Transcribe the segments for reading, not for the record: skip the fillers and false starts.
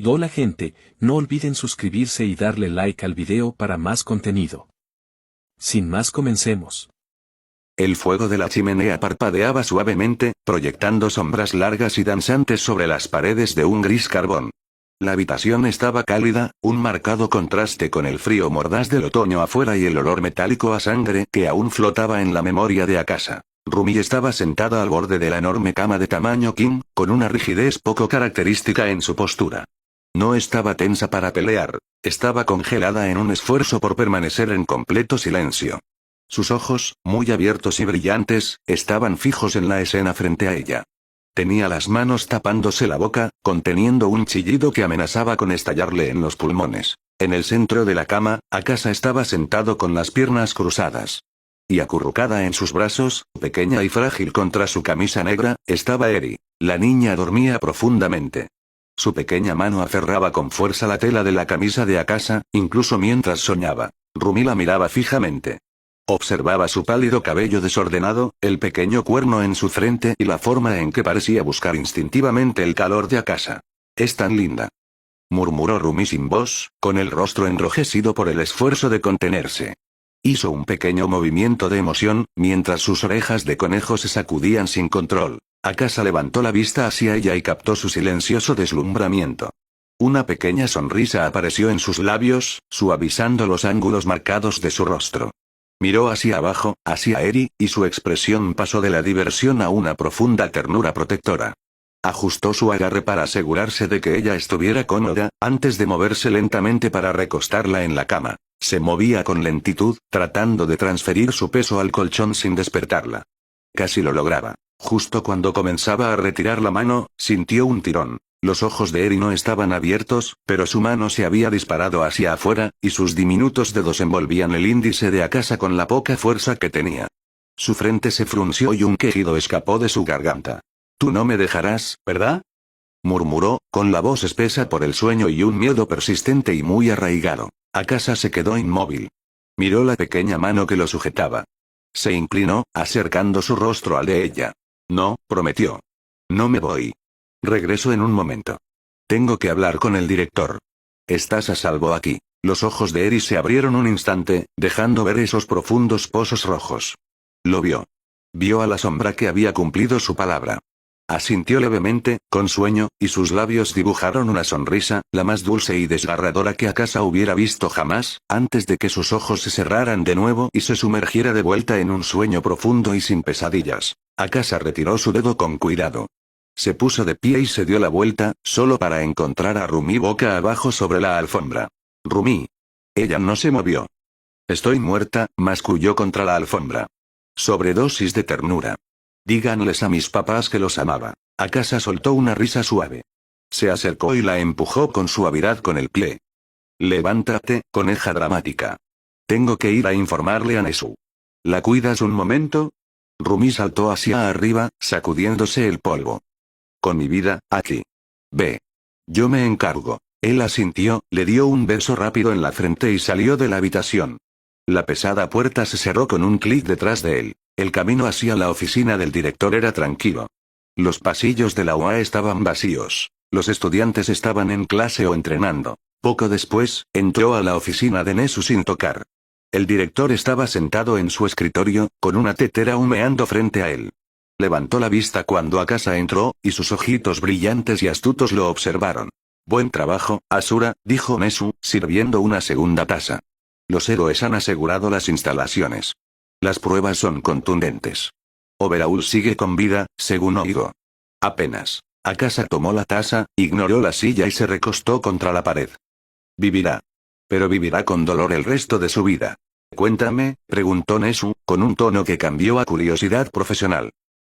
Hola gente, no olviden suscribirse y darle like al video para más contenido. Sin más, comencemos. El fuego de la chimenea parpadeaba suavemente, proyectando sombras largas y danzantes sobre las paredes de un gris carbón. La habitación estaba cálida, un marcado contraste con el frío mordaz del otoño afuera y el olor metálico a sangre que aún flotaba en la memoria de Akasa. Rumi estaba sentada al borde de la enorme cama de tamaño king, con una rigidez poco característica en su postura. No estaba tensa para pelear, estaba congelada en un esfuerzo por permanecer en completo silencio. Sus ojos, muy abiertos y brillantes, estaban fijos en la escena frente a ella. Tenía las manos tapándose la boca, conteniendo un chillido que amenazaba con estallarle en los pulmones. En el centro de la cama, Akasa estaba sentado con las piernas cruzadas. Y acurrucada en sus brazos, pequeña y frágil contra su camisa negra, estaba Eri. La niña dormía profundamente. Su pequeña mano aferraba con fuerza la tela de la camisa de Akasa, incluso mientras soñaba. Rumi la miraba fijamente. Observaba su pálido cabello desordenado, el pequeño cuerno en su frente y la forma en que parecía buscar instintivamente el calor de Akasa. «Es tan linda», murmuró Rumi sin voz, con el rostro enrojecido por el esfuerzo de contenerse. Hizo un pequeño movimiento de emoción, mientras sus orejas de conejo se sacudían sin control. Akasa levantó la vista hacia ella y captó su silencioso deslumbramiento. Una pequeña sonrisa apareció en sus labios, suavizando los ángulos marcados de su rostro. Miró hacia abajo, hacia Eri, y su expresión pasó de la diversión a una profunda ternura protectora. Ajustó su agarre para asegurarse de que ella estuviera cómoda, antes de moverse lentamente para recostarla en la cama. Se movía con lentitud, tratando de transferir su peso al colchón sin despertarla. Casi lo lograba. Justo cuando comenzaba a retirar la mano, sintió un tirón. Los ojos de Eri no estaban abiertos, pero su mano se había disparado hacia afuera, y sus diminutos dedos envolvían el índice de Akasa con la poca fuerza que tenía. Su frente se frunció y un quejido escapó de su garganta. «Tú no me dejarás, ¿verdad?», murmuró, con la voz espesa por el sueño y un miedo persistente y muy arraigado. Akasa se quedó inmóvil. Miró la pequeña mano que lo sujetaba. Se inclinó, acercando su rostro al de ella. «No», prometió. «No me voy. Regreso en un momento. Tengo que hablar con el director. Estás a salvo aquí». Los ojos de Eri se abrieron un instante, dejando ver esos profundos pozos rojos. Lo vio. Vio a la sombra que había cumplido su palabra. Asintió levemente, con sueño, y sus labios dibujaron una sonrisa, la más dulce y desgarradora que Akasa hubiera visto jamás, antes de que sus ojos se cerraran de nuevo y se sumergiera de vuelta en un sueño profundo y sin pesadillas. Akasa retiró su dedo con cuidado. Se puso de pie y se dio la vuelta, solo para encontrar a Rumi boca abajo sobre la alfombra. «Rumi». Ella no se movió. «Estoy muerta», masculló contra la alfombra. Sobredosis de ternura. «Díganles a mis papás que los amaba». Akasa soltó una risa suave. Se acercó y la empujó con suavidad con el pie. «Levántate, coneja dramática. Tengo que ir a informarle a Nesu. ¿La cuidas un momento?». Rumi saltó hacia arriba, sacudiéndose el polvo. «Con mi vida, aquí. Ve. Yo me encargo». Él asintió, le dio un beso rápido en la frente y salió de la habitación. La pesada puerta se cerró con un clic detrás de él. El camino hacia la oficina del director era tranquilo. Los pasillos de la UA estaban vacíos. Los estudiantes estaban en clase o entrenando. Poco después, entró a la oficina de Nesu sin tocar. El director estaba sentado en su escritorio, con una tetera humeando frente a él. Levantó la vista cuando Akasa entró, y sus ojitos brillantes y astutos lo observaron. «Buen trabajo, Asura», dijo Nesu, sirviendo una segunda taza. «Los héroes han asegurado las instalaciones. Las pruebas son contundentes. Overhaul sigue con vida, según oigo». «Apenas». Akasa tomó la taza, ignoró la silla y se recostó contra la pared. «Vivirá. Pero vivirá con dolor el resto de su vida». «Cuéntame», preguntó Nesu, con un tono que cambió a curiosidad profesional.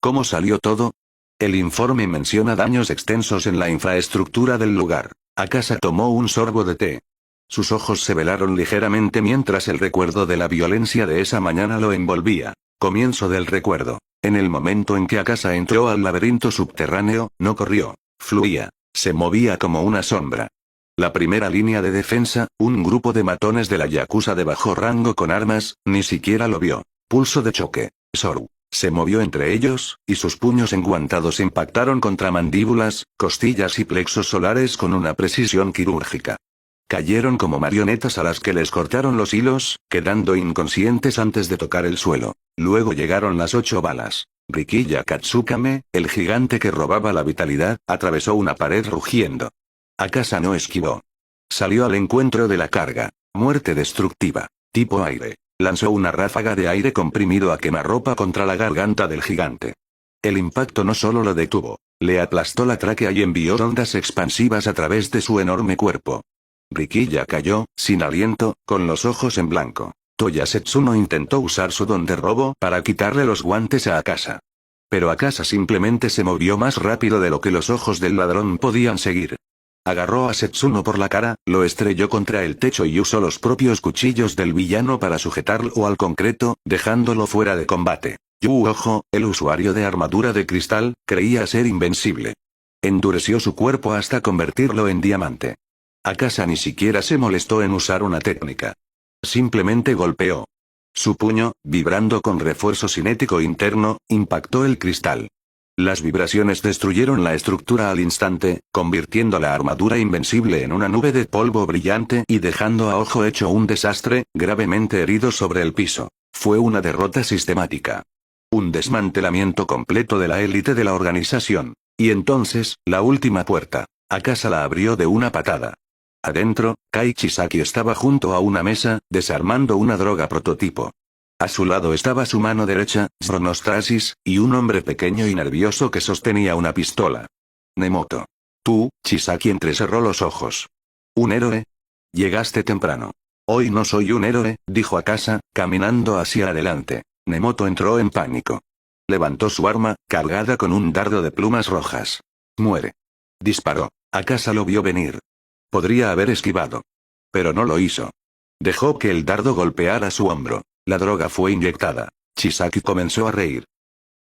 «¿Cómo salió todo?». «El informe menciona daños extensos en la infraestructura del lugar». Akasa tomó un sorbo de té. Sus ojos se velaron ligeramente mientras el recuerdo de la violencia de esa mañana lo envolvía. Comienzo del recuerdo. En el momento en que Akasa entró al laberinto subterráneo, no corrió. Fluía. Se movía como una sombra. La primera línea de defensa, un grupo de matones de la Yakuza de bajo rango con armas, ni siquiera lo vio. Pulso de choque. Soru. Se movió entre ellos, y sus puños enguantados impactaron contra mandíbulas, costillas y plexos solares con una precisión quirúrgica. Cayeron como marionetas a las que les cortaron los hilos, quedando inconscientes antes de tocar el suelo. Luego llegaron las 8 balas. Rikiya Katsukame, el gigante que robaba la vitalidad, atravesó una pared rugiendo. Akasa no esquivó. Salió al encuentro de la carga. Muerte destructiva. Tipo aire. Lanzó una ráfaga de aire comprimido a quemarropa contra la garganta del gigante. El impacto no solo lo detuvo, le aplastó la tráquea y envió ondas expansivas a través de su enorme cuerpo. Rikiya cayó, sin aliento, con los ojos en blanco. Toya Setsuno intentó usar su don de robo para quitarle los guantes a Akasa. Pero Akasa simplemente se movió más rápido de lo que los ojos del ladrón podían seguir. Agarró a Setsuno por la cara, lo estrelló contra el techo y usó los propios cuchillos del villano para sujetarlo al concreto, dejándolo fuera de combate. Yu Ojo, el usuario de armadura de cristal, creía ser invencible. Endureció su cuerpo hasta convertirlo en diamante. Akasa ni siquiera se molestó en usar una técnica. Simplemente golpeó. Su puño, vibrando con refuerzo cinético interno, impactó el cristal. Las vibraciones destruyeron la estructura al instante, convirtiendo la armadura invencible en una nube de polvo brillante y dejando a Ojo hecho un desastre, gravemente herido sobre el piso. Fue una derrota sistemática. Un desmantelamiento completo de la élite de la organización. Y entonces, la última puerta. Akasa la abrió de una patada. Adentro, Kai Chisaki estaba junto a una mesa, desarmando una droga prototipo. A su lado estaba su mano derecha, Chronostasis, y un hombre pequeño y nervioso que sostenía una pistola. Nemoto. Tú, Chisaki entrecerró los ojos. ¿Un héroe? Llegaste temprano. Hoy no soy un héroe, dijo Akasa, caminando hacia adelante. Nemoto entró en pánico. Levantó su arma, cargada con un dardo de plumas rojas. Muere. Disparó. Akasa lo vio venir. Podría haber esquivado. Pero no lo hizo. Dejó que el dardo golpeara su hombro. La droga fue inyectada. Chisaki comenzó a reír.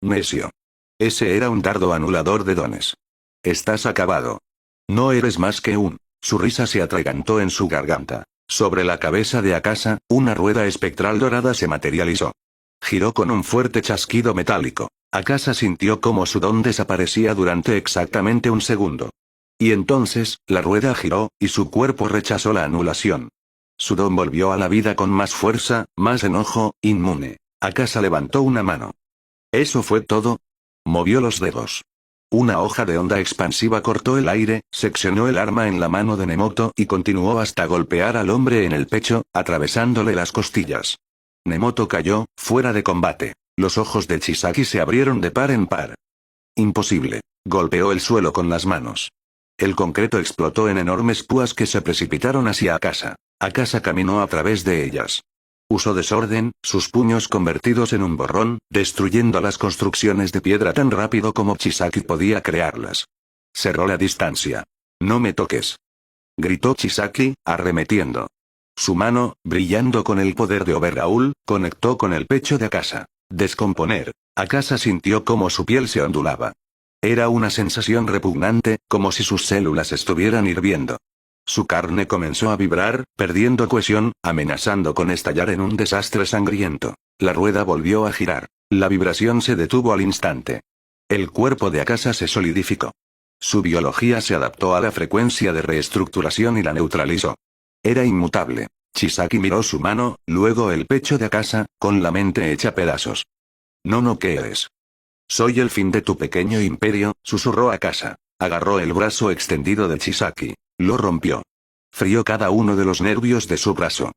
Necio. Ese era un dardo anulador de dones. Estás acabado. No eres más que un... Su risa se atragantó en su garganta. Sobre la cabeza de Akasa, una rueda espectral dorada se materializó. Giró con un fuerte chasquido metálico. Akasa sintió como su don desaparecía durante exactamente un segundo. Y entonces, la rueda giró, y su cuerpo rechazó la anulación. Su don volvió a la vida con más fuerza, más enojo, inmune. Akasa levantó una mano. ¿Eso fue todo? Movió los dedos. Una hoja de onda expansiva cortó el aire, seccionó el arma en la mano de Nemoto y continuó hasta golpear al hombre en el pecho, atravesándole las costillas. Nemoto cayó, fuera de combate. Los ojos de Chisaki se abrieron de par en par. Imposible. Golpeó el suelo con las manos. El concreto explotó en enormes púas que se precipitaron hacia Akasa. Akasa caminó a través de ellas. Usó desorden, sus puños convertidos en un borrón, destruyendo las construcciones de piedra tan rápido como Chisaki podía crearlas. Cerró la distancia. No me toques. Gritó Chisaki, arremetiendo. Su mano, brillando con el poder de Overhaul, conectó con el pecho de Akasa. Descomponer. Akasa sintió como su piel se ondulaba. Era una sensación repugnante, como si sus células estuvieran hirviendo. Su carne comenzó a vibrar, perdiendo cohesión, amenazando con estallar en un desastre sangriento. La rueda volvió a girar. La vibración se detuvo al instante. El cuerpo de Akasa se solidificó. Su biología se adaptó a la frecuencia de reestructuración y la neutralizó. Era inmutable. Chisaki miró su mano, luego el pecho de Akasa, con la mente hecha pedazos. No, ¿qué eres? Soy el fin de tu pequeño imperio, susurró Akasa. Agarró el brazo extendido de Chisaki. Lo rompió. Frió cada uno de los nervios de su brazo.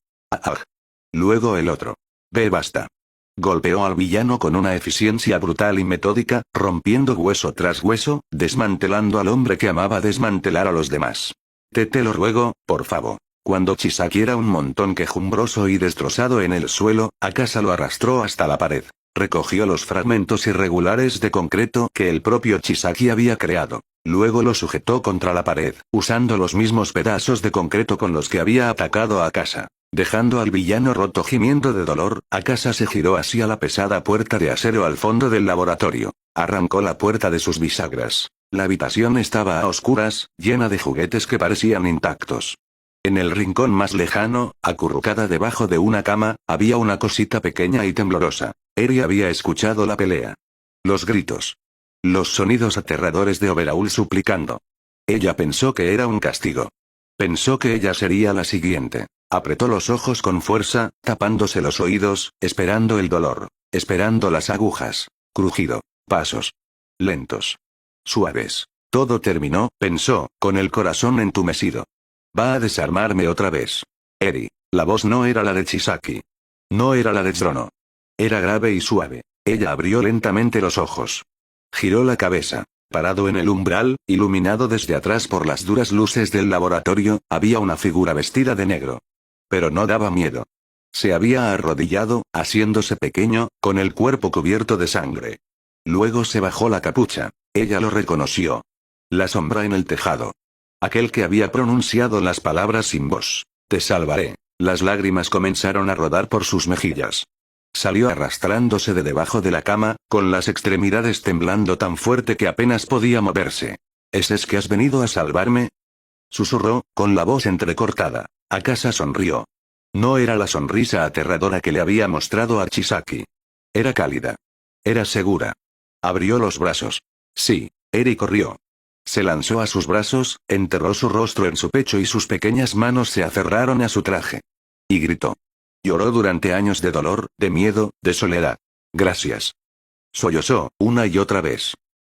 Luego el otro. Basta. Golpeó al villano con una eficiencia brutal y metódica, rompiendo hueso tras hueso, desmantelando al hombre que amaba desmantelar a los demás. Te lo ruego, por favor. Cuando Chisaki era un montón quejumbroso y destrozado en el suelo, Akasa lo arrastró hasta la pared. Recogió los fragmentos irregulares de concreto que el propio Chisaki había creado. Luego lo sujetó contra la pared, usando los mismos pedazos de concreto con los que había atacado a Akasa. Dejando al villano roto gimiendo de dolor, Akasa se giró hacia la pesada puerta de acero al fondo del laboratorio. Arrancó la puerta de sus bisagras. La habitación estaba a oscuras, llena de juguetes que parecían intactos. En el rincón más lejano, acurrucada debajo de una cama, había una cosita pequeña y temblorosa. Eri había escuchado la pelea. Los gritos. Los sonidos aterradores de Overhaul suplicando. Ella pensó que era un castigo. Pensó que ella sería la siguiente. Apretó los ojos con fuerza, tapándose los oídos, esperando el dolor. Esperando las agujas. Crujido. Pasos. Lentos. Suaves. Todo terminó, pensó, con el corazón entumecido. Va a desarmarme otra vez. Eri. La voz no era la de Chisaki. No era la de Trono. Era grave y suave. Ella abrió lentamente los ojos. Giró la cabeza. Parado en el umbral, iluminado desde atrás por las duras luces del laboratorio, había una figura vestida de negro. Pero no daba miedo. Se había arrodillado, haciéndose pequeño, con el cuerpo cubierto de sangre. Luego se bajó la capucha. Ella lo reconoció. La sombra en el tejado. Aquel que había pronunciado las palabras sin voz. Te salvaré. Las lágrimas comenzaron a rodar por sus mejillas. Salió arrastrándose de debajo de la cama, con las extremidades temblando tan fuerte que apenas podía moverse. ¿Es que has venido a salvarme? Susurró, con la voz entrecortada. Akasa sonrió. No era la sonrisa aterradora que le había mostrado a Chisaki. Era cálida. Era segura. Abrió los brazos. Sí, Eri corrió. Se lanzó a sus brazos, enterró su rostro en su pecho y sus pequeñas manos se aferraron a su traje. Y gritó. Lloró durante años de dolor, de miedo, de soledad. Gracias. Sollozó, una y otra vez.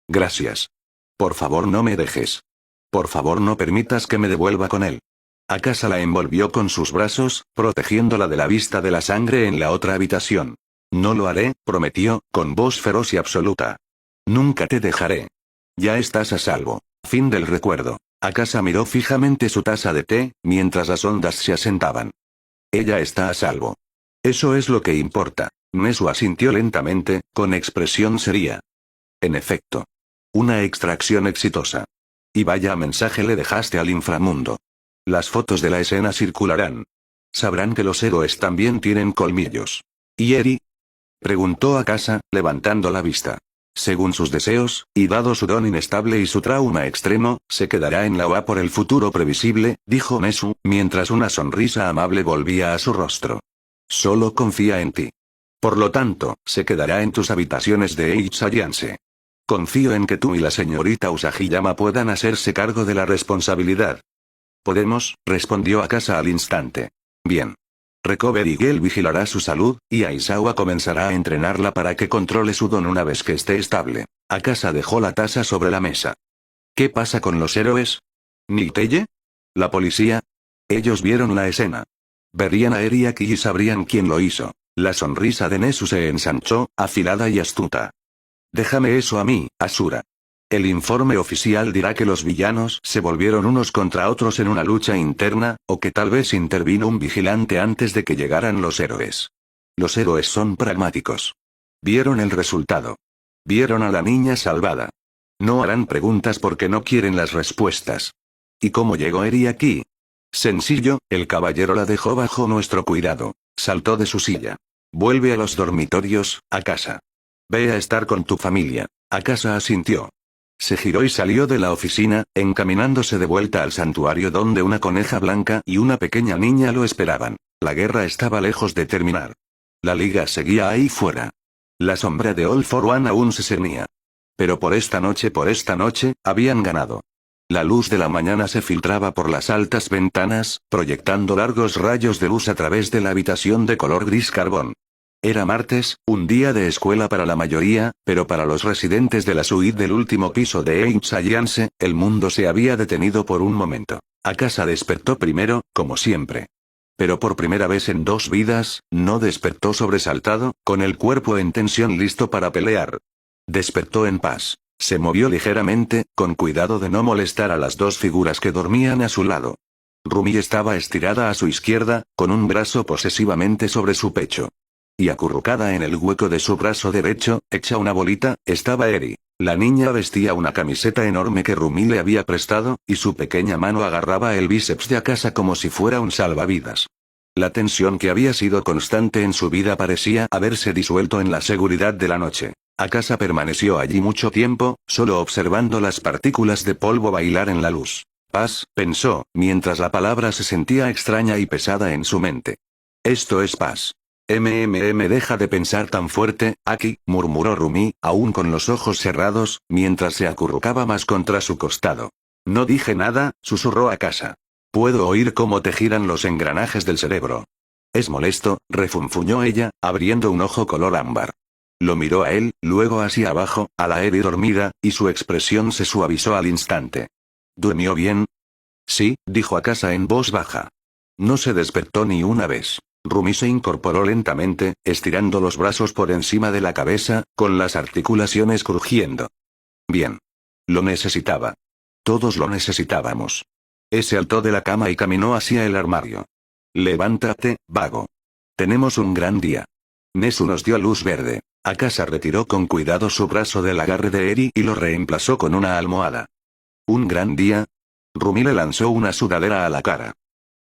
Gracias. Por favor no me dejes. Por favor no permitas que me devuelva con él. Akasa la envolvió con sus brazos, protegiéndola de la vista de la sangre en la otra habitación. No lo haré, prometió, con voz feroz y absoluta. Nunca te dejaré. Ya estás a salvo. Fin del recuerdo. Akasa miró fijamente su taza de té, mientras las ondas se asentaban. Ella está a salvo. Eso es lo que importa. Nesu asintió lentamente, con expresión seria. En efecto. Una extracción exitosa. Y vaya mensaje le dejaste al inframundo. Las fotos de la escena circularán. Sabrán que los héroes también tienen colmillos. ¿Y Eri? Preguntó Akasa, levantando la vista. Según sus deseos, y dado su don inestable y su trauma extremo, se quedará en la OA por el futuro previsible, dijo Nesu, mientras una sonrisa amable volvía a su rostro. Solo confía en ti. Por lo tanto, se quedará en tus habitaciones de Eichsayanse. Confío en que tú y la señorita Usagiyama puedan hacerse cargo de la responsabilidad. Podemos, respondió Akasa al instante. Bien. Recover Igel vigilará su salud, y Aizawa comenzará a entrenarla para que controle su don una vez que esté estable. Akasa dejó la taza sobre la mesa. ¿Qué pasa con los héroes? ¿Niteye? ¿La policía? Ellos vieron la escena. Verían a Eri aquí y sabrían quién lo hizo. La sonrisa de Nesu se ensanchó, afilada y astuta. Déjame eso a mí, Asura. El informe oficial dirá que los villanos se volvieron unos contra otros en una lucha interna, o que tal vez intervino un vigilante antes de que llegaran los héroes. Los héroes son pragmáticos. Vieron el resultado. Vieron a la niña salvada. No harán preguntas porque no quieren las respuestas. ¿Y cómo llegó Eri aquí? Sencillo, el caballero la dejó bajo nuestro cuidado. Saltó de su silla. Vuelve a los dormitorios, a casa. Ve a estar con tu familia. Akasa asintió. Se giró y salió de la oficina, encaminándose de vuelta al santuario donde una coneja blanca y una pequeña niña lo esperaban. La guerra estaba lejos de terminar. La liga seguía ahí fuera. La sombra de All for One aún se cernía. Pero por esta noche, habían ganado. La luz de la mañana se filtraba por las altas ventanas, proyectando largos rayos de luz a través de la habitación de color gris carbón. Era martes, un día de escuela para la mayoría, pero para los residentes de la suite del último piso de Eichsayanse, el mundo se había detenido por un momento. Akasa despertó primero, como siempre. Pero por primera vez en 2 vidas, no despertó sobresaltado, con el cuerpo en tensión listo para pelear. Despertó en paz. Se movió ligeramente, con cuidado de no molestar a las 2 figuras que dormían a su lado. Rumi estaba estirada a su izquierda, con un brazo posesivamente sobre su pecho. Y acurrucada en el hueco de su brazo derecho, hecha una bolita, estaba Eri. La niña vestía una camiseta enorme que Rumi le había prestado, y su pequeña mano agarraba el bíceps de Akasa como si fuera un salvavidas. La tensión que había sido constante en su vida parecía haberse disuelto en la seguridad de la noche. Akasa permaneció allí mucho tiempo, solo observando las partículas de polvo bailar en la luz. Paz, pensó, mientras la palabra se sentía extraña y pesada en su mente. Esto es paz. Deja de pensar tan fuerte, Aki, murmuró Rumi, aún con los ojos cerrados, mientras se acurrucaba más contra su costado. No dije nada, susurró Akasa. Puedo oír cómo te giran los engranajes del cerebro. Es molesto, refunfuñó ella, abriendo un ojo color ámbar. Lo miró a él, luego hacia abajo, a la Eri dormida, y su expresión se suavizó al instante. ¿Durmió bien? Sí, dijo Akasa en voz baja. No se despertó ni una vez. Rumi se incorporó lentamente, estirando los brazos por encima de la cabeza, con las articulaciones crujiendo. Bien. Lo necesitaba. Todos lo necesitábamos. Se saltó de la cama y caminó hacia el armario. Levántate, vago. Tenemos un gran día. Nesu nos dio luz verde. Akasa retiró con cuidado su brazo del agarre de Eri y lo reemplazó con una almohada. ¿Un gran día? Rumi le lanzó una sudadera a la cara.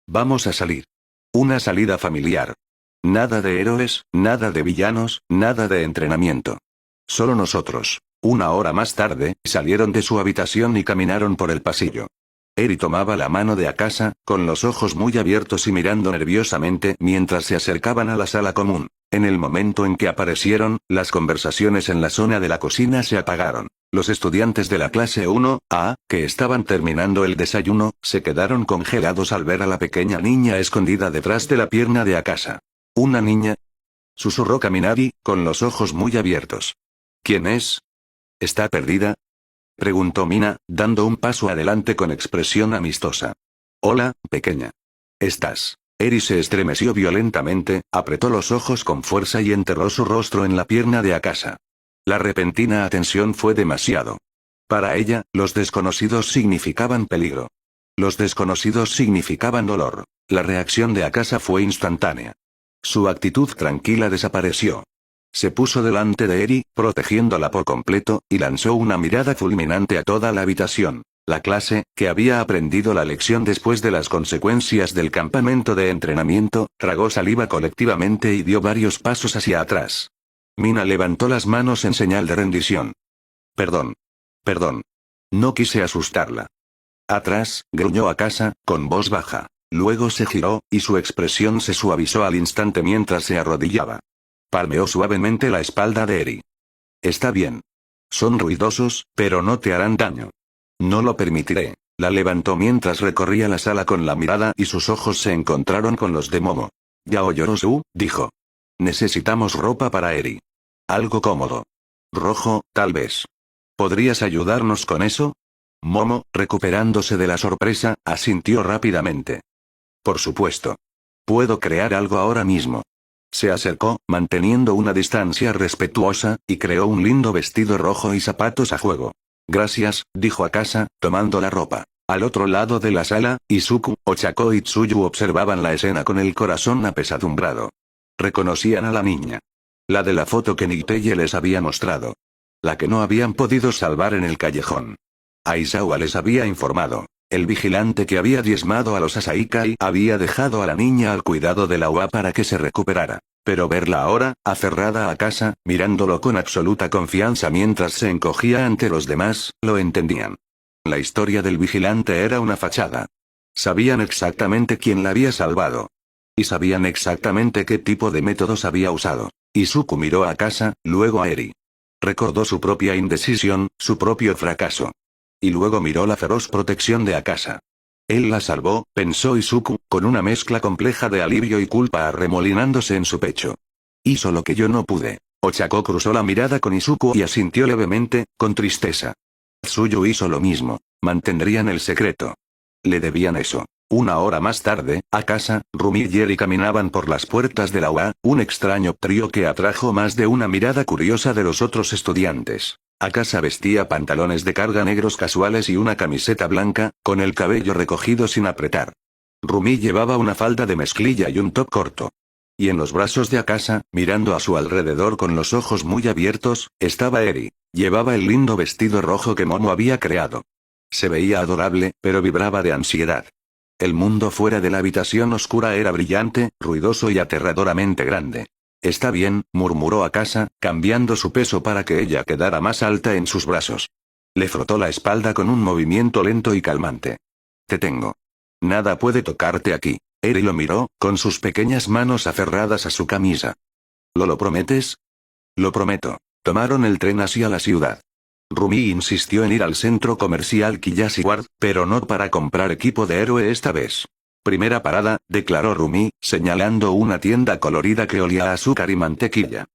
Vamos a salir. Una salida familiar. Nada de héroes, nada de villanos, nada de entrenamiento. Solo nosotros. Una hora más tarde, salieron de su habitación y caminaron por el pasillo. Eri tomaba la mano de Akasa, con los ojos muy abiertos y mirando nerviosamente mientras se acercaban a la sala común. En el momento en que aparecieron, las conversaciones en la zona de la cocina se apagaron. Los estudiantes de la clase 1A, que estaban terminando el desayuno, se quedaron congelados al ver a la pequeña niña escondida detrás de la pierna de Akasa. ¿Una niña? Susurró Kaminari, con los ojos muy abiertos. ¿Quién es? ¿Está perdida? Preguntó Mina, dando un paso adelante con expresión amistosa. Hola, pequeña. ¿Estás? Eri se estremeció violentamente, apretó los ojos con fuerza y enterró su rostro en la pierna de Akasa. La repentina atención fue demasiado. Para ella, los desconocidos significaban peligro. Los desconocidos significaban dolor. La reacción de Akasa fue instantánea. Su actitud tranquila desapareció. Se puso delante de Eri, protegiéndola por completo, y lanzó una mirada fulminante a toda la habitación. La clase, que había aprendido la lección después de las consecuencias del campamento de entrenamiento, tragó saliva colectivamente y dio varios pasos hacia atrás. Mina levantó las manos en señal de rendición. Perdón. Perdón. No quise asustarla. Atrás, gruñó Akasa, con voz baja. Luego se giró, y su expresión se suavizó al instante mientras se arrodillaba. Palmeó suavemente la espalda de Eri. Está bien. Son ruidosos, pero no te harán daño. No lo permitiré. La levantó mientras recorría la sala con la mirada y sus ojos se encontraron con los de Momo. Yaoyorosu, dijo. Necesitamos ropa para Eri. Algo cómodo. Rojo, tal vez. ¿Podrías ayudarnos con eso? Momo, recuperándose de la sorpresa, asintió rápidamente. Por supuesto. Puedo crear algo ahora mismo. Se acercó, manteniendo una distancia respetuosa, y creó un lindo vestido rojo y zapatos a juego. Gracias, dijo Akasa, tomando la ropa. Al otro lado de la sala, Izuku, Ochako y Tsuyu observaban la escena con el corazón apesadumbrado. Reconocían a la niña. La de la foto que Niteye les había mostrado. La que no habían podido salvar en el callejón. Aizawa les había informado. El vigilante que había diezmado a los Asaikai había dejado a la niña al cuidado de la UA para que se recuperara. Pero verla ahora, aferrada a Akasa, mirándolo con absoluta confianza mientras se encogía ante los demás, lo entendían. La historia del vigilante era una fachada. Sabían exactamente quién la había salvado. Y sabían exactamente qué tipo de métodos había usado. Izuku miró a Akasa, luego a Eri. Recordó su propia indecisión, su propio fracaso. Y luego miró la feroz protección de Akasa. Él la salvó, pensó Izuku, con una mezcla compleja de alivio y culpa arremolinándose en su pecho. Hizo lo que yo no pude. Ochako cruzó la mirada con Izuku y asintió levemente, con tristeza. Tsuyu hizo lo mismo. Mantendrían el secreto. Le debían eso. Una hora más tarde, Akasa, Rumi y Eri caminaban por las puertas de la UA, un extraño trío que atrajo más de una mirada curiosa de los otros estudiantes. Akasa vestía pantalones de carga negros casuales y una camiseta blanca, con el cabello recogido sin apretar. Rumi llevaba una falda de mezclilla y un top corto. Y en los brazos de Akasa, mirando a su alrededor con los ojos muy abiertos, estaba Eri. Llevaba el lindo vestido rojo que Momo había creado. Se veía adorable, pero vibraba de ansiedad. El mundo fuera de la habitación oscura era brillante, ruidoso y aterradoramente grande. Está bien, murmuró Akasa, cambiando su peso para que ella quedara más alta en sus brazos. Le frotó la espalda con un movimiento lento y calmante. Te tengo. Nada puede tocarte aquí. Eri lo miró, con sus pequeñas manos aferradas a su camisa. ¿Lo prometes? Lo prometo. Tomaron el tren hacia la ciudad. Rumi insistió en ir al centro comercial Kiyashiward, pero no para comprar equipo de héroe esta vez. Primera parada, declaró Rumi, señalando una tienda colorida que olía a azúcar y mantequilla.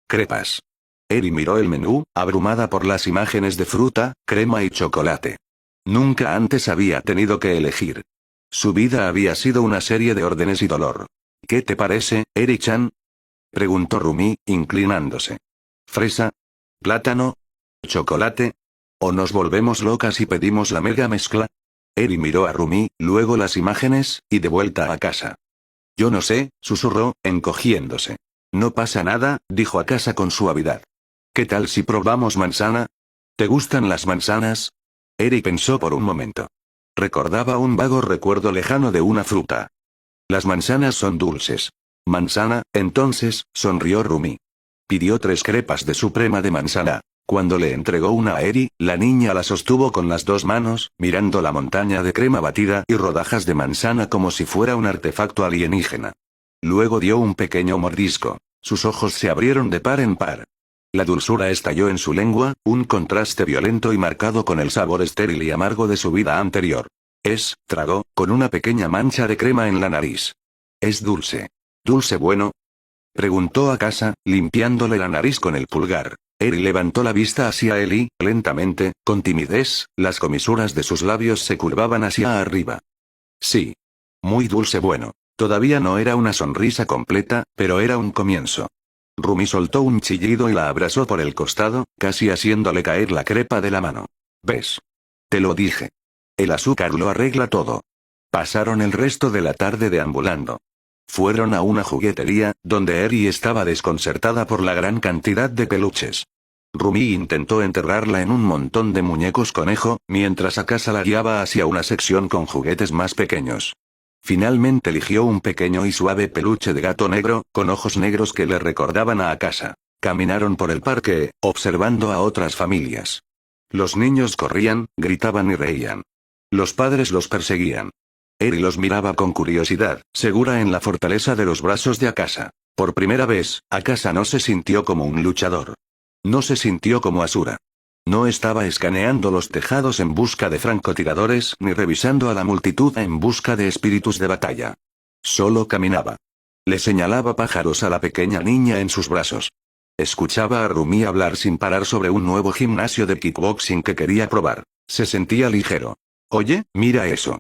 Crepas. Eri miró el menú, abrumada por las imágenes de fruta, crema y chocolate. Nunca antes había tenido que elegir. Su vida había sido una serie de órdenes y dolor. ¿Qué te parece, Eri-chan? Preguntó Rumi, inclinándose. ¿Fresa? ¿Plátano? ¿Chocolate? ¿O nos volvemos locas y pedimos la mega mezcla? Eri miró a Rumi, luego las imágenes, y de vuelta a casa. Yo no sé, susurró, encogiéndose. No pasa nada, dijo Akasa con suavidad. ¿Qué tal si probamos manzana? ¿Te gustan las manzanas? Eri pensó por un momento. Recordaba un vago recuerdo lejano de una fruta. Las manzanas son dulces. Manzana, entonces, sonrió Rumi. Pidió 3 crepas de suprema de manzana. Cuando le entregó una a Eri, la niña la sostuvo con las 2 manos, mirando la montaña de crema batida y rodajas de manzana como si fuera un artefacto alienígena. Luego dio un pequeño mordisco. Sus ojos se abrieron de par en par. La dulzura estalló en su lengua, un contraste violento y marcado con el sabor estéril y amargo de su vida anterior. Tragó, con una pequeña mancha de crema en la nariz. ¿Es dulce? ¿Dulce bueno? Preguntó Akasa, limpiándole la nariz con el pulgar. Eri levantó la vista hacia él y, lentamente, con timidez, las comisuras de sus labios se curvaban hacia arriba. Sí. Muy dulce bueno. Todavía no era una sonrisa completa, pero era un comienzo. Rumi soltó un chillido y la abrazó por el costado, casi haciéndole caer la crepa de la mano. ¿Ves? Te lo dije. El azúcar lo arregla todo. Pasaron el resto de la tarde deambulando. Fueron a una juguetería, donde Eri estaba desconcertada por la gran cantidad de peluches. Rumi intentó enterrarla en un montón de muñecos conejo, mientras Akasa la guiaba hacia una sección con juguetes más pequeños. Finalmente eligió un pequeño y suave peluche de gato negro, con ojos negros que le recordaban a Akasa. Caminaron por el parque, observando a otras familias. Los niños corrían, gritaban y reían. Los padres los perseguían. Eri los miraba con curiosidad, segura en la fortaleza de los brazos de Akasa. Por primera vez, Akasa no se sintió como un luchador. No se sintió como Asura. No estaba escaneando los tejados en busca de francotiradores ni revisando a la multitud en busca de espíritus de batalla. Solo caminaba. Le señalaba pájaros a la pequeña niña en sus brazos. Escuchaba a Rumi hablar sin parar sobre un nuevo gimnasio de kickboxing que quería probar. Se sentía ligero. Oye, mira eso.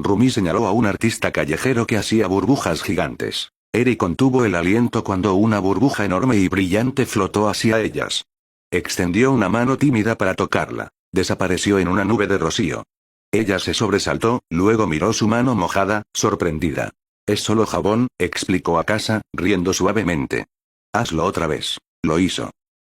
Rumi señaló a un artista callejero que hacía burbujas gigantes. Eri contuvo el aliento cuando una burbuja enorme y brillante flotó hacia ellas. Extendió una mano tímida para tocarla. Desapareció en una nube de rocío. Ella se sobresaltó, luego miró su mano mojada, sorprendida. Es solo jabón, explicó Akasa, riendo suavemente. Hazlo otra vez. Lo hizo.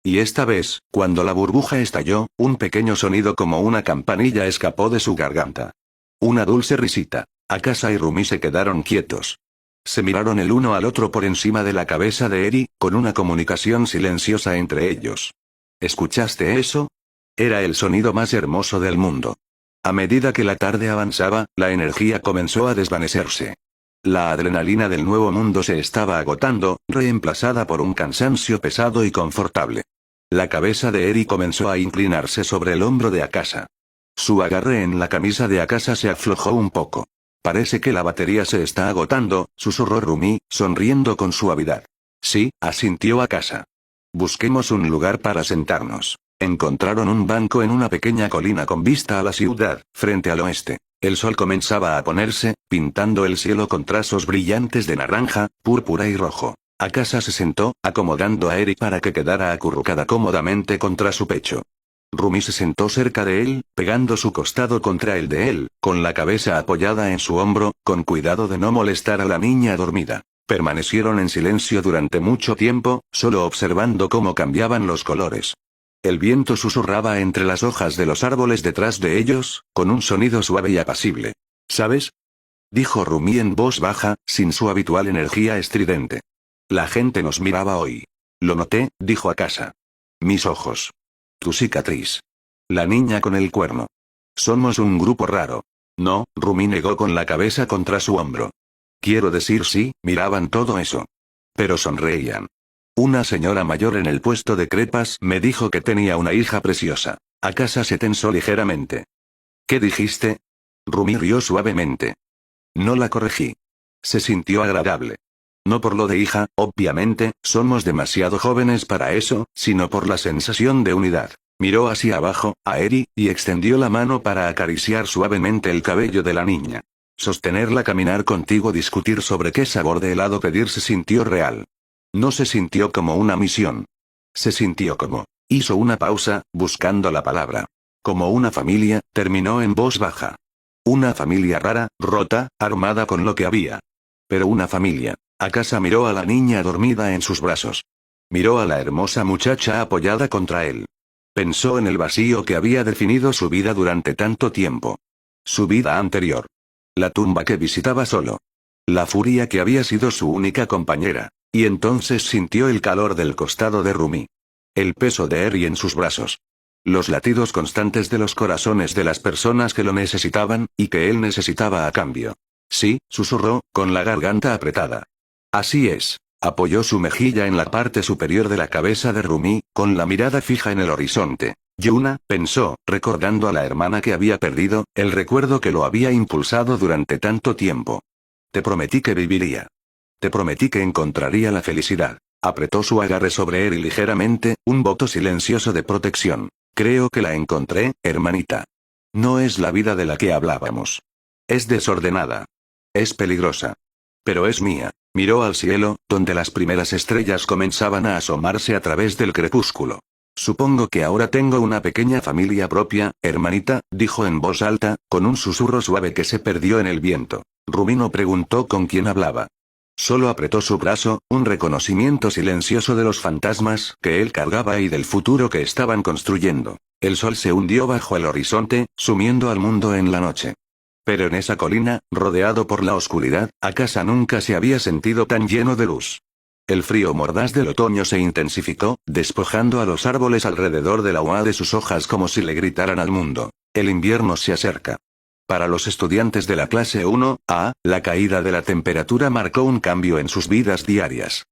Y esta vez, cuando la burbuja estalló, un pequeño sonido como una campanilla escapó de su garganta. Una dulce risita. Akasa y Rumi se quedaron quietos. Se miraron el uno al otro por encima de la cabeza de Eri, con una comunicación silenciosa entre ellos. ¿Escuchaste eso? Era el sonido más hermoso del mundo. A medida que la tarde avanzaba, la energía comenzó a desvanecerse. La adrenalina del nuevo mundo se estaba agotando, reemplazada por un cansancio pesado y confortable. La cabeza de Eri comenzó a inclinarse sobre el hombro de Akasa. Su agarre en la camisa de Akasa se aflojó un poco. Parece que la batería se está agotando, susurró Rumi, sonriendo con suavidad. Sí, asintió Akasa. Busquemos un lugar para sentarnos. Encontraron un banco en una pequeña colina con vista a la ciudad, frente al oeste. El sol comenzaba a ponerse, pintando el cielo con trazos brillantes de naranja, púrpura y rojo. Akasa se sentó, acomodando a Eri para que quedara acurrucada cómodamente contra su pecho. Rumi se sentó cerca de él, pegando su costado contra el de él, con la cabeza apoyada en su hombro, con cuidado de no molestar a la niña dormida. Permanecieron en silencio durante mucho tiempo, solo observando cómo cambiaban los colores. El viento susurraba entre las hojas de los árboles detrás de ellos, con un sonido suave y apacible. ¿Sabes? Dijo Rumi en voz baja, sin su habitual energía estridente. La gente nos miraba hoy. Lo noté, dijo Akasa. Mis ojos. Tu cicatriz. La niña con el cuerno. Somos un grupo raro. No, Rumi negó con la cabeza contra su hombro. Quiero decir sí, miraban todo eso. Pero sonreían. Una señora mayor en el puesto de crepas me dijo que tenía una hija preciosa. Akasa se tensó ligeramente. ¿Qué dijiste? Rumi rió suavemente. No la corregí. Se sintió agradable. No por lo de hija, obviamente, somos demasiado jóvenes para eso, sino por la sensación de unidad. Miró hacia abajo, a Eri, y extendió la mano para acariciar suavemente el cabello de la niña. Sostenerla, caminar contigo, discutir sobre qué sabor de helado pedir se sintió real. No se sintió como una misión. Se sintió como... Hizo una pausa, buscando la palabra. Como una familia, terminó en voz baja. Una familia rara, rota, armada con lo que había. Pero una familia. Akasa miró a la niña dormida en sus brazos. Miró a la hermosa muchacha apoyada contra él. Pensó en el vacío que había definido su vida durante tanto tiempo. Su vida anterior. La tumba que visitaba solo. La furia que había sido su única compañera. Y entonces sintió el calor del costado de Rumi. El peso de Eri en sus brazos. Los latidos constantes de los corazones de las personas que lo necesitaban, y que él necesitaba a cambio. Sí, susurró, con la garganta apretada. Así es. Apoyó su mejilla en la parte superior de la cabeza de Rumi, con la mirada fija en el horizonte. Yuna, pensó, recordando a la hermana que había perdido, el recuerdo que lo había impulsado durante tanto tiempo. Te prometí que viviría. Te prometí que encontraría la felicidad. Apretó su agarre sobre Eri ligeramente, un voto silencioso de protección. Creo que la encontré, hermanita. No es la vida de la que hablábamos. Es desordenada. Es peligrosa. Pero es mía. Miró al cielo, donde las primeras estrellas comenzaban a asomarse a través del crepúsculo. Supongo que ahora tengo una pequeña familia propia, hermanita, dijo en voz alta, con un susurro suave que se perdió en el viento. Rumi no preguntó con quién hablaba. Solo apretó su brazo, un reconocimiento silencioso de los fantasmas que él cargaba y del futuro que estaban construyendo. El sol se hundió bajo el horizonte, sumiendo al mundo en la noche. Pero en esa colina, rodeado por la oscuridad, Akasa nunca se había sentido tan lleno de luz. El frío mordaz del otoño se intensificó, despojando a los árboles alrededor de la hoja de sus hojas como si le gritaran al mundo. El invierno se acerca. Para los estudiantes de la clase 1A, la caída de la temperatura marcó un cambio en sus vidas diarias.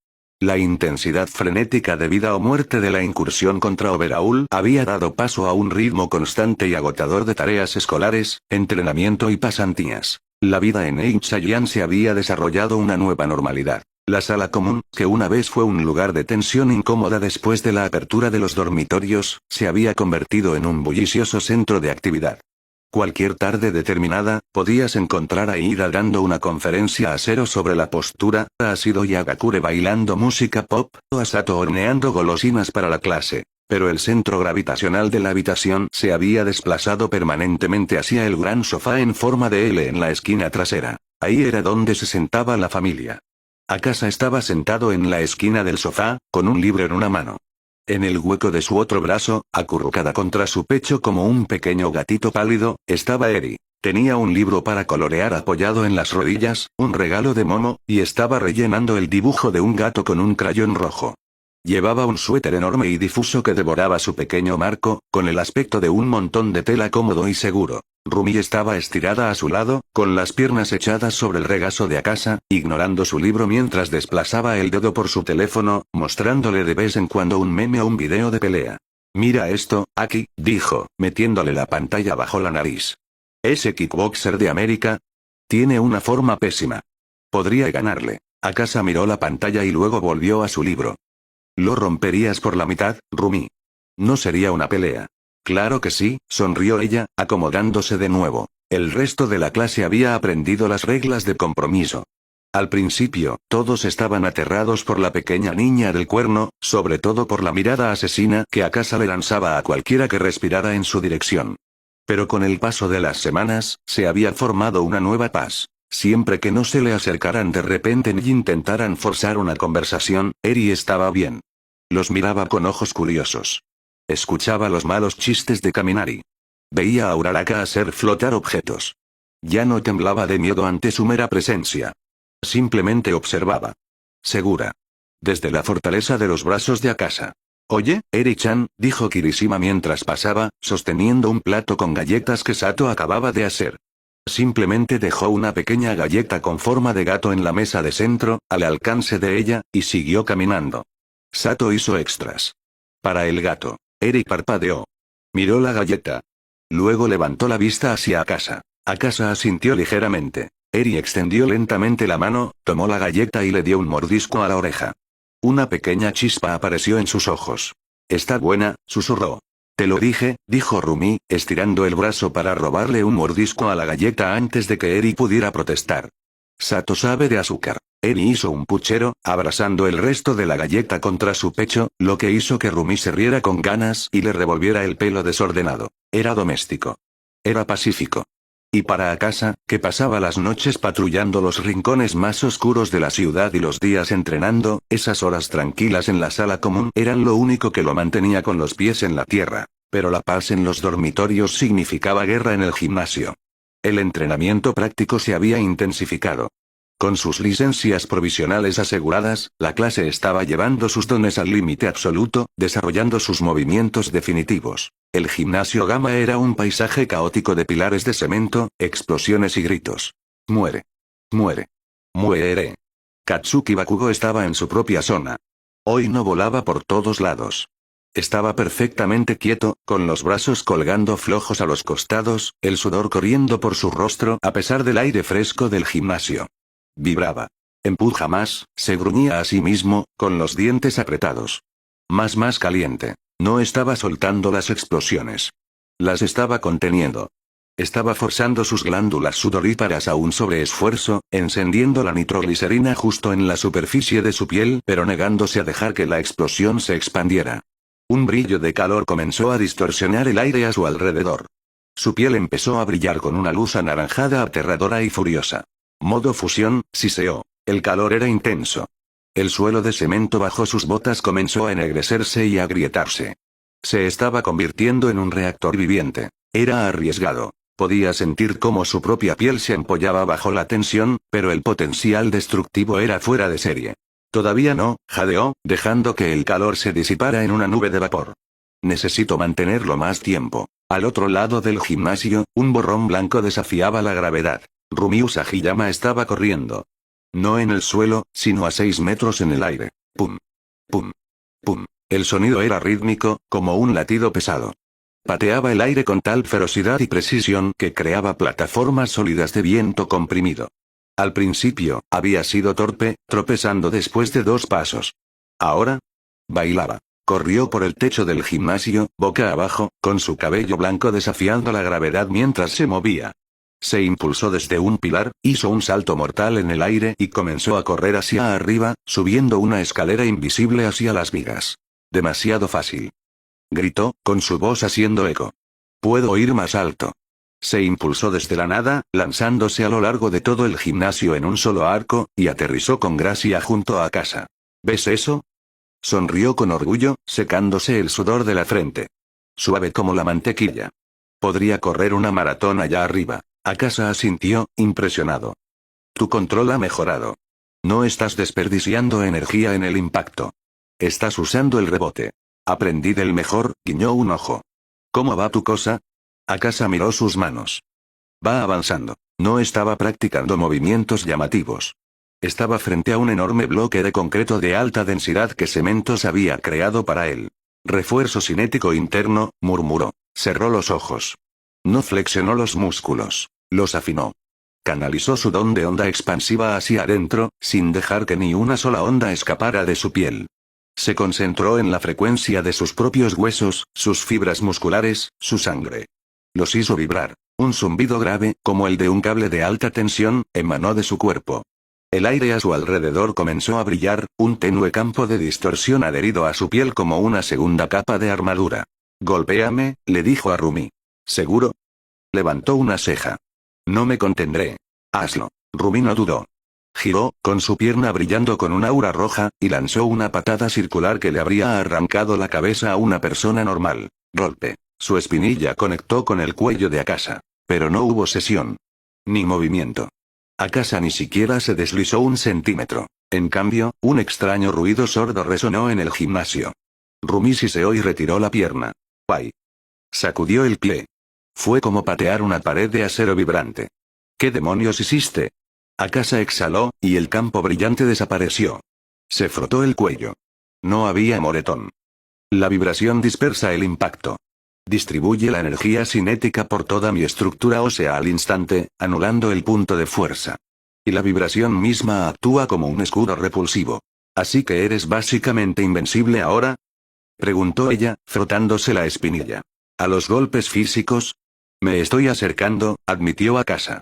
La intensidad frenética de vida o muerte de la incursión contra Overaul había dado paso a un ritmo constante y agotador de tareas escolares, entrenamiento y pasantías. La vida en Einchayan se había desarrollado una nueva normalidad. La sala común, que una vez fue un lugar de tensión incómoda después de la apertura de los dormitorios, se había convertido en un bullicioso centro de actividad. Cualquier tarde determinada, podías encontrar a Ida dando una conferencia a Zero sobre la postura, a Asido y a Gakure bailando música pop, o a Sato horneando golosinas para la clase. Pero el centro gravitacional de la habitación se había desplazado permanentemente hacia el gran sofá en forma de L en la esquina trasera. Ahí era donde se sentaba la familia. Akasa estaba sentado en la esquina del sofá, con un libro en una mano. En el hueco de su otro brazo, acurrucada contra su pecho como un pequeño gatito pálido, estaba Eri. Tenía un libro para colorear apoyado en las rodillas, un regalo de Momo, y estaba rellenando el dibujo de un gato con un crayón rojo. Llevaba un suéter enorme y difuso que devoraba su pequeño marco, con el aspecto de un montón de tela cómodo y seguro. Rumi estaba estirada a su lado, con las piernas echadas sobre el regazo de Akasa, ignorando su libro mientras desplazaba el dedo por su teléfono, mostrándole de vez en cuando un meme o un video de pelea. Mira esto, Aki, dijo, metiéndole la pantalla bajo la nariz. Ese kickboxer de América tiene una forma pésima. Podría ganarle. Akasa miró la pantalla y luego volvió a su libro. ¿Lo romperías por la mitad, Rumi? No sería una pelea. Claro que sí, sonrió ella, acomodándose de nuevo. El resto de la clase había aprendido las reglas de compromiso. Al principio, todos estaban aterrados por la pequeña niña del cuerno, sobre todo por la mirada asesina que Akasa le lanzaba a cualquiera que respirara en su dirección. Pero con el paso de las semanas, se había formado una nueva paz. Siempre que no se le acercaran de repente ni intentaran forzar una conversación, Eri estaba bien. Los miraba con ojos curiosos. Escuchaba los malos chistes de Kaminari. Veía a Uraraka hacer flotar objetos. Ya no temblaba de miedo ante su mera presencia. Simplemente observaba. Segura. Desde la fortaleza de los brazos de Akasa. Oye, Eri-chan, dijo Kirishima mientras pasaba, sosteniendo un plato con galletas que Sato acababa de hacer. Simplemente dejó una pequeña galleta con forma de gato en la mesa de centro, al alcance de ella, y siguió caminando. Sato hizo extras. Para el gato. Eri parpadeó. Miró la galleta. Luego levantó la vista hacia Akasa. Akasa asintió ligeramente. Eri extendió lentamente la mano, tomó la galleta y le dio un mordisco a la oreja. Una pequeña chispa apareció en sus ojos. «Está buena», susurró. «Te lo dije», dijo Rumi, estirando el brazo para robarle un mordisco a la galleta antes de que Eri pudiera protestar. Sato sabe de azúcar. Eri hizo un puchero, abrazando el resto de la galleta contra su pecho, lo que hizo que Rumi se riera con ganas y le revolviera el pelo desordenado. Era doméstico. Era pacífico. Y para Akasa, que pasaba las noches patrullando los rincones más oscuros de la ciudad y los días entrenando, esas horas tranquilas en la sala común eran lo único que lo mantenía con los pies en la tierra. Pero la paz en los dormitorios significaba guerra en el gimnasio. El entrenamiento práctico se había intensificado. Con sus licencias provisionales aseguradas, la clase estaba llevando sus dones al límite absoluto, desarrollando sus movimientos definitivos. El gimnasio Gamma era un paisaje caótico de pilares de cemento, explosiones y gritos. «Muere. Muere. Muere». Katsuki Bakugo estaba en su propia zona. Hoy no volaba por todos lados. Estaba perfectamente quieto, con los brazos colgando flojos a los costados, el sudor corriendo por su rostro a pesar del aire fresco del gimnasio. Vibraba. «Empuja más», se gruñía a sí mismo, con los dientes apretados. Más caliente. No estaba soltando las explosiones. Las estaba conteniendo. Estaba forzando sus glándulas sudoríparas a un sobreesfuerzo, encendiendo la nitroglicerina justo en la superficie de su piel, pero negándose a dejar que la explosión se expandiera. Un brillo de calor comenzó a distorsionar el aire a su alrededor. Su piel empezó a brillar con una luz anaranjada aterradora y furiosa. Modo fusión, siseó. El calor era intenso. El suelo de cemento bajo sus botas comenzó a ennegrecerse y a agrietarse. Se estaba convirtiendo en un reactor viviente. Era arriesgado. Podía sentir cómo su propia piel se ampollaba bajo la tensión, pero el potencial destructivo era fuera de serie. «Todavía no», jadeó, dejando que el calor se disipara en una nube de vapor. «Necesito mantenerlo más tiempo». Al otro lado del gimnasio, un borrón blanco desafiaba la gravedad. Rumi Usagiyama estaba corriendo. No en el suelo, sino a 6 metros en el aire. Pum. Pum. Pum. El sonido era rítmico, como un latido pesado. Pateaba el aire con tal ferocidad y precisión que creaba plataformas sólidas de viento comprimido. Al principio, había sido torpe, tropezando después de 2 pasos. Ahora, bailaba. Corrió por el techo del gimnasio, boca abajo, con su cabello blanco desafiando la gravedad mientras se movía. Se impulsó desde un pilar, hizo un salto mortal en el aire y comenzó a correr hacia arriba, subiendo una escalera invisible hacia las vigas. «Demasiado fácil», gritó, con su voz haciendo eco. «Puedo ir más alto». Se impulsó desde la nada, lanzándose a lo largo de todo el gimnasio en un solo arco, y aterrizó con gracia junto a Akasa. «¿Ves eso?». Sonrió con orgullo, secándose el sudor de la frente. Suave como la mantequilla. «Podría correr una maratón allá arriba». Akasa asintió, impresionado. «Tu control ha mejorado. No estás desperdiciando energía en el impacto. Estás usando el rebote. Aprendí del mejor», guiñó un ojo. «¿Cómo va tu cosa?». Akasa miró sus manos. «Va avanzando». No estaba practicando movimientos llamativos. Estaba frente a un enorme bloque de concreto de alta densidad que Cementos había creado para él. «Refuerzo cinético interno», murmuró. Cerró los ojos. No flexionó los músculos. Los afinó. Canalizó su don de onda expansiva hacia adentro, sin dejar que ni una sola onda escapara de su piel. Se concentró en la frecuencia de sus propios huesos, sus fibras musculares, su sangre. Los hizo vibrar. Un zumbido grave, como el de un cable de alta tensión, emanó de su cuerpo. El aire a su alrededor comenzó a brillar, un tenue campo de distorsión adherido a su piel como una segunda capa de armadura. «Golpéame», le dijo a Rumi. «¿Seguro?». Levantó una ceja. «No me contendré». «Hazlo». Rumi no dudó. Giró, con su pierna brillando con un aura roja, y lanzó una patada circular que le habría arrancado la cabeza a una persona normal. Golpe. Su espinilla conectó con el cuello de Akasa. Pero no hubo sesión. Ni movimiento. Akasa ni siquiera se deslizó un centímetro. En cambio, un extraño ruido sordo resonó en el gimnasio. Rumi siseó y retiró la pierna. ¡Guay! Sacudió el pie. Fue como patear una pared de acero vibrante. ¿Qué demonios hiciste? Akasa exhaló, y el campo brillante desapareció. Se frotó el cuello. No había moretón. La vibración dispersa el impacto. Distribuye la energía cinética por toda mi estructura ósea al instante, anulando el punto de fuerza. Y la vibración misma actúa como un escudo repulsivo. ¿Así que eres básicamente invencible ahora? Preguntó ella, frotándose la espinilla. ¿A los golpes físicos? Me estoy acercando, admitió Akasa.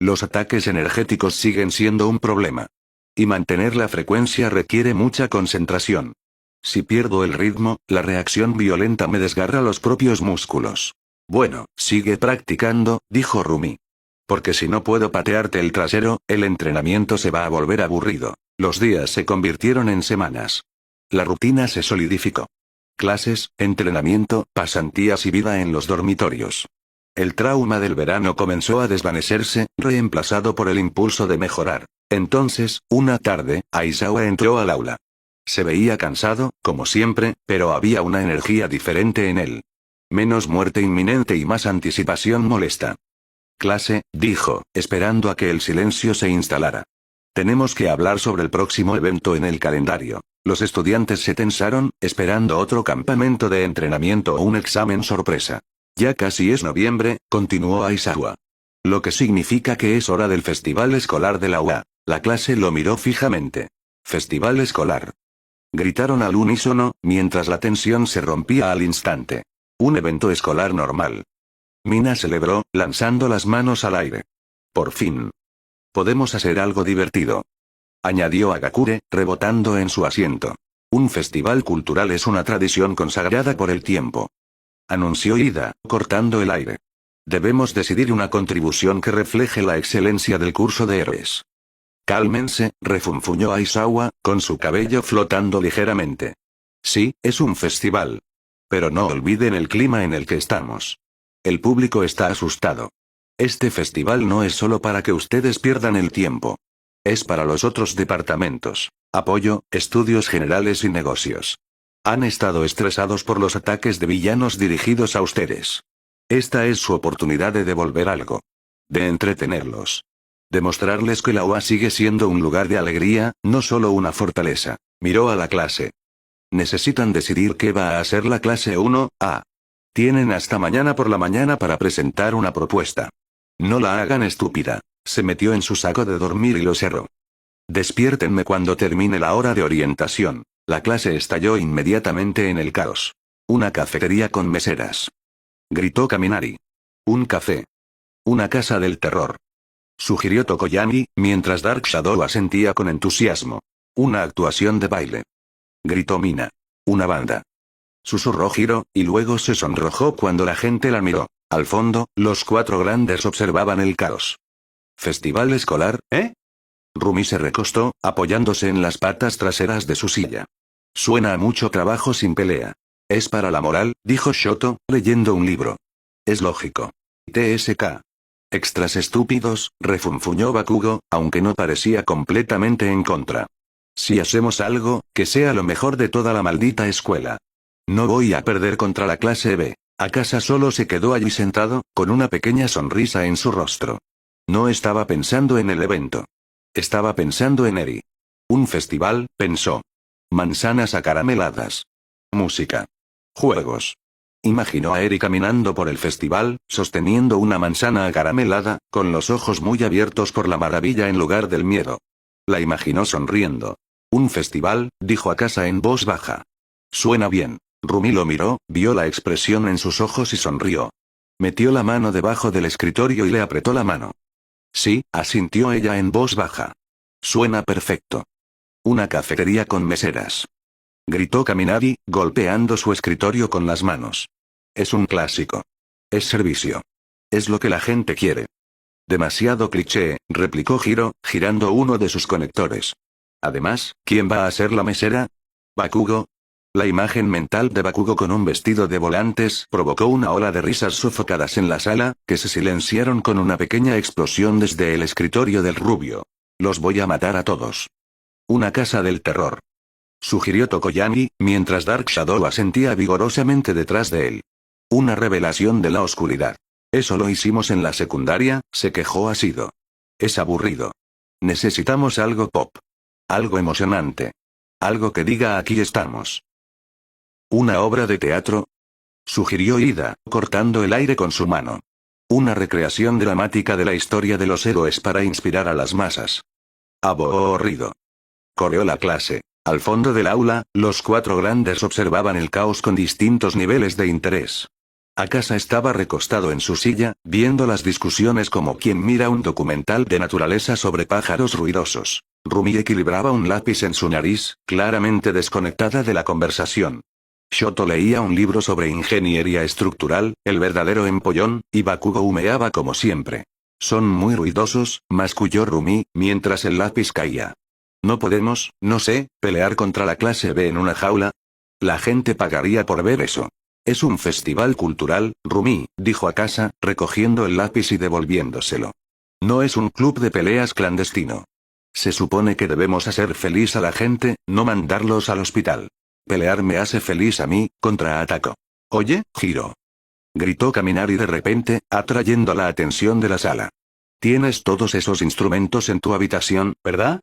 Los ataques energéticos siguen siendo un problema. Y mantener la frecuencia requiere mucha concentración. Si pierdo el ritmo, la reacción violenta me desgarra los propios músculos. Bueno, sigue practicando, dijo Rumi. Porque si no puedo patearte el trasero, el entrenamiento se va a volver aburrido. Los días se convirtieron en semanas. La rutina se solidificó. Clases, entrenamiento, pasantías y vida en los dormitorios. El trauma del verano comenzó a desvanecerse, reemplazado por el impulso de mejorar. Entonces, una tarde, Aizawa entró al aula. Se veía cansado, como siempre, pero había una energía diferente en él. Menos muerte inminente y más anticipación molesta. Clase, dijo, esperando a que el silencio se instalara. Tenemos que hablar sobre el próximo evento en el calendario. Los estudiantes se tensaron, esperando otro campamento de entrenamiento o un examen sorpresa. Ya casi es noviembre, continuó Aizawa. Lo que significa que es hora del festival escolar de la UA. La clase lo miró fijamente. Festival escolar. Gritaron al unísono, mientras la tensión se rompía al instante. Un evento escolar normal. Mina celebró, lanzando las manos al aire. Por fin. Podemos hacer algo divertido. Añadió Agakure, rebotando en su asiento. Un festival cultural es una tradición consagrada por el tiempo. Anunció Ida, cortando el aire. Debemos decidir una contribución que refleje la excelencia del curso de héroes. Cálmense, refunfuñó Aizawa, con su cabello flotando ligeramente. Sí, es un festival. Pero no olviden el clima en el que estamos. El público está asustado. Este festival no es solo para que ustedes pierdan el tiempo. Es para los otros departamentos. Apoyo, estudios generales y negocios. Han estado estresados por los ataques de villanos dirigidos a ustedes. Esta es su oportunidad de devolver algo. De entretenerlos. Demostrarles que la UA sigue siendo un lugar de alegría, no solo una fortaleza. Miró a la clase. Necesitan decidir qué va a hacer la clase 1A. Tienen hasta mañana por la mañana para presentar una propuesta. No la hagan estúpida. Se metió en su saco de dormir y lo cerró. Despiértenme cuando termine la hora de orientación. La clase estalló inmediatamente en el caos. Una cafetería con meseras. Gritó Kaminari. Un café. Una casa del terror. Sugirió Tokoyami, mientras Dark Shadow asentía con entusiasmo. Una actuación de baile. Gritó Mina. Una banda. Susurró Hiro, y luego se sonrojó cuando la gente la miró. Al fondo, los cuatro grandes observaban el caos. ¿Festival escolar, eh? Rumi se recostó, apoyándose en las patas traseras de su silla. Suena a mucho trabajo sin pelea. Es para la moral, dijo Shoto, leyendo un libro. Es lógico. TSK. Extras estúpidos, refunfuñó Bakugo, aunque no parecía completamente en contra. Si hacemos algo, que sea lo mejor de toda la maldita escuela. No voy a perder contra la clase B. Akasa solo se quedó allí sentado, con una pequeña sonrisa en su rostro. No estaba pensando en el evento. Estaba pensando en Eri. Un festival, pensó. Manzanas acarameladas. Música. Juegos. Imaginó a Eri caminando por el festival, sosteniendo una manzana acaramelada, con los ojos muy abiertos por la maravilla en lugar del miedo. La imaginó sonriendo. Un festival, dijo Akasa en voz baja. Suena bien. Rumi lo miró, vio la expresión en sus ojos y sonrió. Metió la mano debajo del escritorio y le apretó la mano. Sí, asintió ella en voz baja. Suena perfecto. Una cafetería con meseras. Gritó Kaminari, golpeando su escritorio con las manos. Es un clásico. Es servicio. Es lo que la gente quiere. Demasiado cliché, replicó Hiro, girando uno de sus conectores. Además, ¿quién va a ser la mesera? ¿Bakugo? La imagen mental de Bakugo con un vestido de volantes provocó una ola de risas sofocadas en la sala, que se silenciaron con una pequeña explosión desde el escritorio del rubio. Los voy a matar a todos. Una casa del terror. Sugirió Tokoyami, mientras Dark Shadow asentía vigorosamente detrás de él. Una revelación de la oscuridad. Eso lo hicimos en la secundaria, se quejó Asido. Es aburrido. Necesitamos algo pop. Algo emocionante. Algo que diga aquí estamos. ¿Una obra de teatro?, sugirió Ida, cortando el aire con su mano. Una recreación dramática de la historia de los héroes para inspirar a las masas. Aburrido. Corrió la clase. Al fondo del aula, los cuatro grandes observaban el caos con distintos niveles de interés. Akasa estaba recostado en su silla, viendo las discusiones como quien mira un documental de naturaleza sobre pájaros ruidosos. Rumi equilibraba un lápiz en su nariz, claramente desconectada de la conversación. Shoto leía un libro sobre ingeniería estructural, el verdadero empollón, y Bakugo humeaba como siempre. Son muy ruidosos, masculló Rumi, mientras el lápiz caía. ¿No podemos, no sé, pelear contra la clase B en una jaula? La gente pagaría por ver eso. Es un festival cultural, Rumi, dijo Akasa, recogiendo el lápiz y devolviéndoselo. No es un club de peleas clandestino. Se supone que debemos hacer feliz a la gente, no mandarlos al hospital. Pelear me hace feliz a mí, contraatacó. Oye, Hiro. Gritó Kaminari de repente, atrayendo la atención de la sala. Tienes todos esos instrumentos en tu habitación, ¿verdad?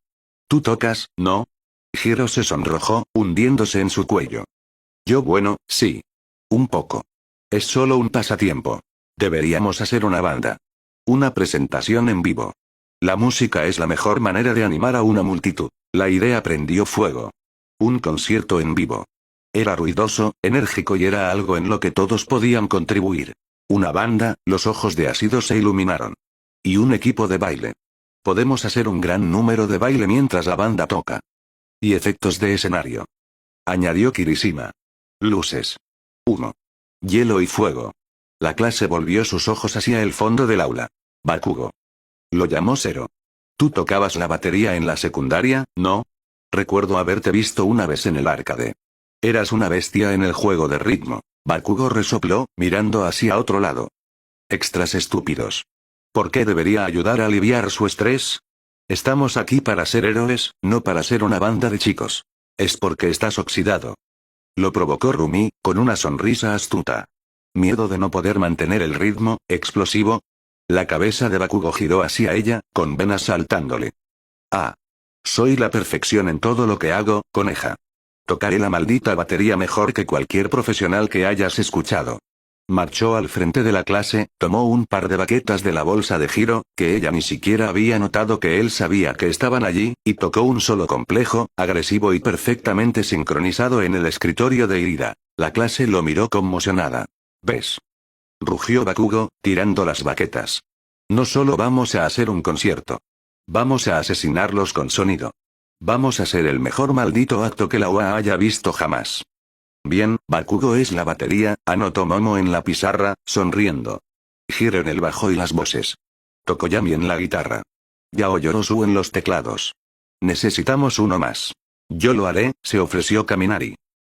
¿Tú tocas, no? Hiro se sonrojó, hundiéndose en su cuello. Yo bueno, sí. Un poco. Es solo un pasatiempo. Deberíamos hacer una banda. Una presentación en vivo. La música es la mejor manera de animar a una multitud. La idea prendió fuego. Un concierto en vivo. Era ruidoso, enérgico y era algo en lo que todos podían contribuir. Una banda, los ojos de Asido se iluminaron. Y un equipo de baile. Podemos hacer un gran número de baile mientras la banda toca. Y efectos de escenario. Añadió Kirishima. Luces. 1. Hielo y fuego. La clase volvió sus ojos hacia el fondo del aula. Bakugo. Lo llamó Zero. ¿Tú tocabas la batería en la secundaria, no? Recuerdo haberte visto una vez en el arcade. Eras una bestia en el juego de ritmo. Bakugo resopló, mirando hacia otro lado. Extras estúpidos. ¿Por qué debería ayudar a aliviar su estrés? Estamos aquí para ser héroes, no para ser una banda de chicos. Es porque estás oxidado. Lo provocó Rumi, con una sonrisa astuta. ¿Miedo de no poder mantener el ritmo, explosivo? La cabeza de Bakugo giró hacia ella, con venas saltándole. Ah. Soy la perfección en todo lo que hago, coneja. Tocaré la maldita batería mejor que cualquier profesional que hayas escuchado. Marchó al frente de la clase, tomó un par de baquetas de la bolsa de Hiro, que ella ni siquiera había notado que él sabía que estaban allí, y tocó un solo complejo, agresivo y perfectamente sincronizado en el escritorio de Ida. La clase lo miró conmocionada. ¿Ves? Rugió Bakugo, tirando las baquetas. No solo vamos a hacer un concierto. Vamos a asesinarlos con sonido. Vamos a hacer el mejor maldito acto que la UA haya visto jamás. Bien, Bakugo es la batería, anotó Momo en la pizarra, sonriendo. Hiro en el bajo y las voces. Tokoyami en la guitarra. Yao Yorosu en los teclados. Necesitamos uno más. Yo lo haré, se ofreció Kaminari.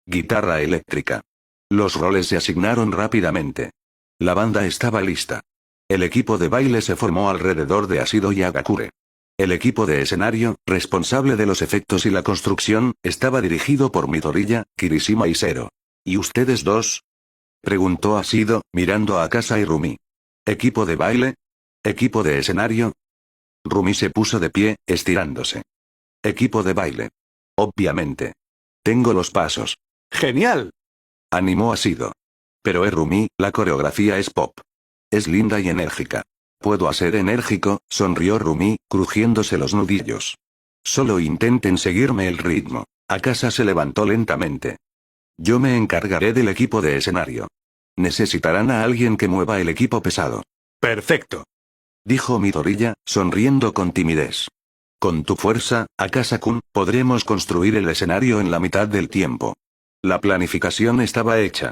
Guitarra eléctrica. Los roles se asignaron rápidamente. La banda estaba lista. El equipo de baile se formó alrededor de Asido y Agakure. El equipo de escenario, responsable de los efectos y la construcción, estaba dirigido por Midoriya, Kirishima y Zero. ¿Y ustedes dos? Preguntó Asido, mirando a Akasa y Rumi. ¿Equipo de baile? ¿Equipo de escenario? Rumi se puso de pie, estirándose. Equipo de baile. Obviamente. Tengo los pasos. ¡Genial!, animó Asido. Pero Rumi, la coreografía es pop. Es linda y enérgica. Puedo hacer enérgico, sonrió Rumi, crujiéndose los nudillos. Solo intenten seguirme el ritmo. Akasa se levantó lentamente. Yo me encargaré del equipo de escenario. Necesitarán a alguien que mueva el equipo pesado. Perfecto, dijo Midoriya, sonriendo con timidez. Con tu fuerza, Akasa-kun, podremos construir el escenario en la mitad del tiempo. La planificación estaba hecha.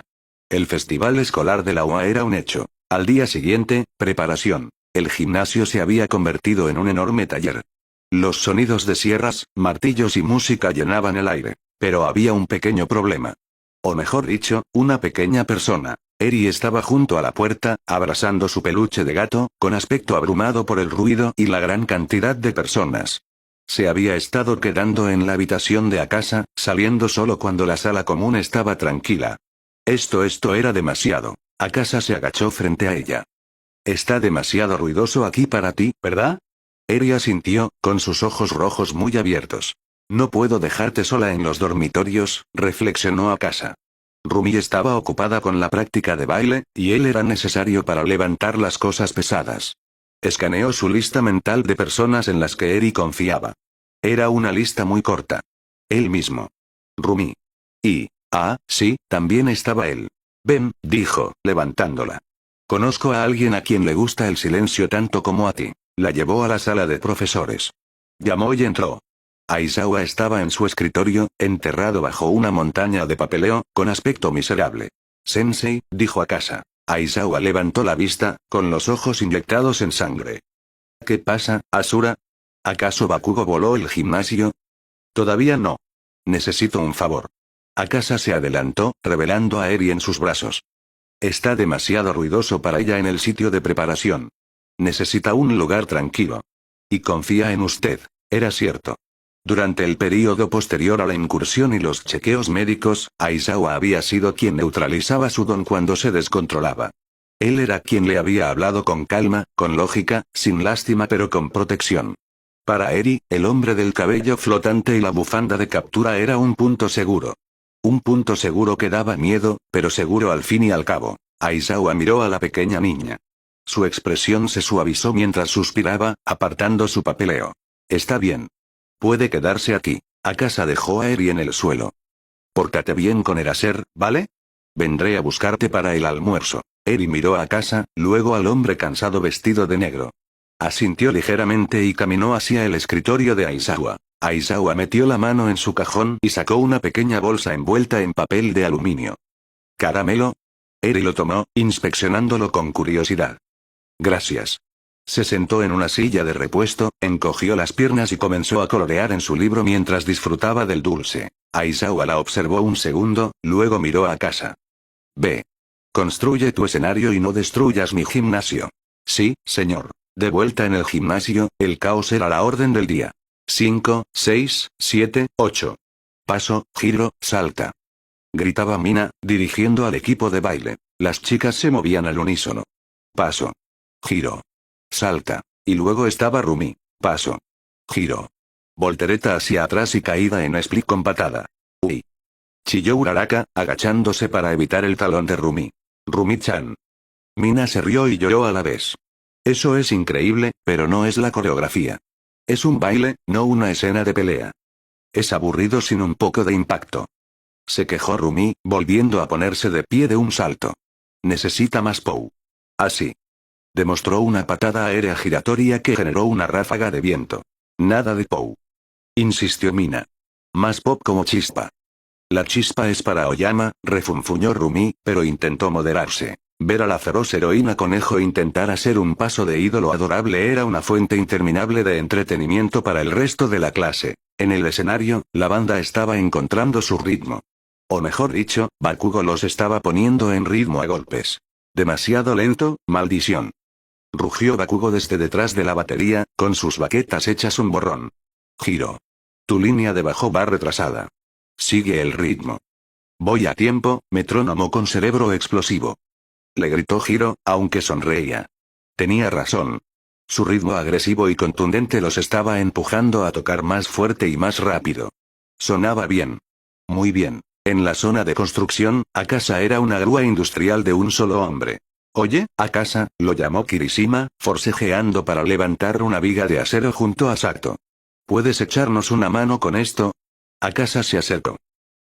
El festival escolar de la UA era un hecho. Al día siguiente, preparación. El gimnasio se había convertido en un enorme taller. Los sonidos de sierras, martillos y música llenaban el aire. Pero había un pequeño problema. O mejor dicho, una pequeña persona. Eri estaba junto a la puerta, abrazando su peluche de gato, con aspecto abrumado por el ruido y la gran cantidad de personas. Se había estado quedando en la habitación de Akasa, saliendo solo cuando la sala común estaba tranquila. Esto era demasiado. Akasa se agachó frente a ella. Está demasiado ruidoso aquí para ti, ¿verdad? Eri asintió, con sus ojos rojos muy abiertos. No puedo dejarte sola en los dormitorios, reflexionó Akasa. Rumi estaba ocupada con la práctica de baile, y él era necesario para levantar las cosas pesadas. Escaneó su lista mental de personas en las que Eri confiaba. Era una lista muy corta. Él mismo. Rumi. Y, sí, también estaba él. Ven, dijo, levantándola. Conozco a alguien a quien le gusta el silencio tanto como a ti. La llevó a la sala de profesores. Llamó y entró. Aizawa estaba en su escritorio, enterrado bajo una montaña de papeleo, con aspecto miserable. Sensei, dijo Akasa. Aizawa levantó la vista, con los ojos inyectados en sangre. ¿Qué pasa, Asura? ¿Acaso Bakugo voló el gimnasio? Todavía no. Necesito un favor. Akasa se adelantó, revelando a Eri en sus brazos. Está demasiado ruidoso para ella en el sitio de preparación. Necesita un lugar tranquilo. Y confía en usted, era cierto. Durante el período posterior a la incursión y los chequeos médicos, Aizawa había sido quien neutralizaba su don cuando se descontrolaba. Él era quien le había hablado con calma, con lógica, sin lástima pero con protección. Para Eri, el hombre del cabello flotante y la bufanda de captura era un punto seguro. Un punto seguro que daba miedo, pero seguro al fin y al cabo. Aizawa miró a la pequeña niña. Su expresión se suavizó mientras suspiraba, apartando su papeleo. Está bien. Puede quedarse aquí. Akasa dejó a Eri en el suelo. Pórtate bien con Eraser, ¿vale? Vendré a buscarte para el almuerzo. Eri miró a Akasa, luego al hombre cansado vestido de negro. Asintió ligeramente y caminó hacia el escritorio de Aizawa. Aizawa metió la mano en su cajón y sacó una pequeña bolsa envuelta en papel de aluminio. ¿Caramelo? Eri lo tomó, inspeccionándolo con curiosidad. Gracias. Se sentó en una silla de repuesto, encogió las piernas y comenzó a colorear en su libro mientras disfrutaba del dulce. Aizawa la observó un segundo, luego miró a Akasa. Ve. Construye tu escenario y no destruyas mi gimnasio. Sí, señor. De vuelta en el gimnasio, el caos era la orden del día. 5, 6, 7, 8. Paso, giro, salta. Gritaba Mina, dirigiendo al equipo de baile. Las chicas se movían al unísono. Paso. Giro. Salta. Y luego estaba Rumi. Paso. Giro. Voltereta hacia atrás y caída en split con patada. Uy. Chilló Uraraka, agachándose para evitar el talón de Rumi. Rumi-chan. Mina se rió y lloró a la vez. Eso es increíble, pero no es la coreografía. Es un baile, no una escena de pelea. Es aburrido sin un poco de impacto. Se quejó Rumi, volviendo a ponerse de pie de un salto. Necesita más Pou. Así. Demostró una patada aérea giratoria que generó una ráfaga de viento. Nada de Pou. Insistió Mina. Más pop como chispa. La chispa es para Oyama, refunfuñó Rumi, pero intentó moderarse. Ver a la feroz heroína conejo intentar hacer un paso de ídolo adorable era una fuente interminable de entretenimiento para el resto de la clase. En el escenario, la banda estaba encontrando su ritmo. O mejor dicho, Bakugo los estaba poniendo en ritmo a golpes. Demasiado lento, maldición. Rugió Bakugo desde detrás de la batería, con sus baquetas hechas un borrón. Giro. Tu línea de bajo va retrasada. Sigue el ritmo. Voy a tiempo, metrónomo con cerebro explosivo. Le gritó Giro, aunque sonreía. Tenía razón. Su ritmo agresivo y contundente los estaba empujando a tocar más fuerte y más rápido. Sonaba bien. Muy bien. En la zona de construcción, Akasa era una grúa industrial de un solo hombre. Oye, Akasa, lo llamó Kirishima, forcejeando para levantar una viga de acero junto a Sato. ¿Puedes echarnos una mano con esto? Akasa se acercó.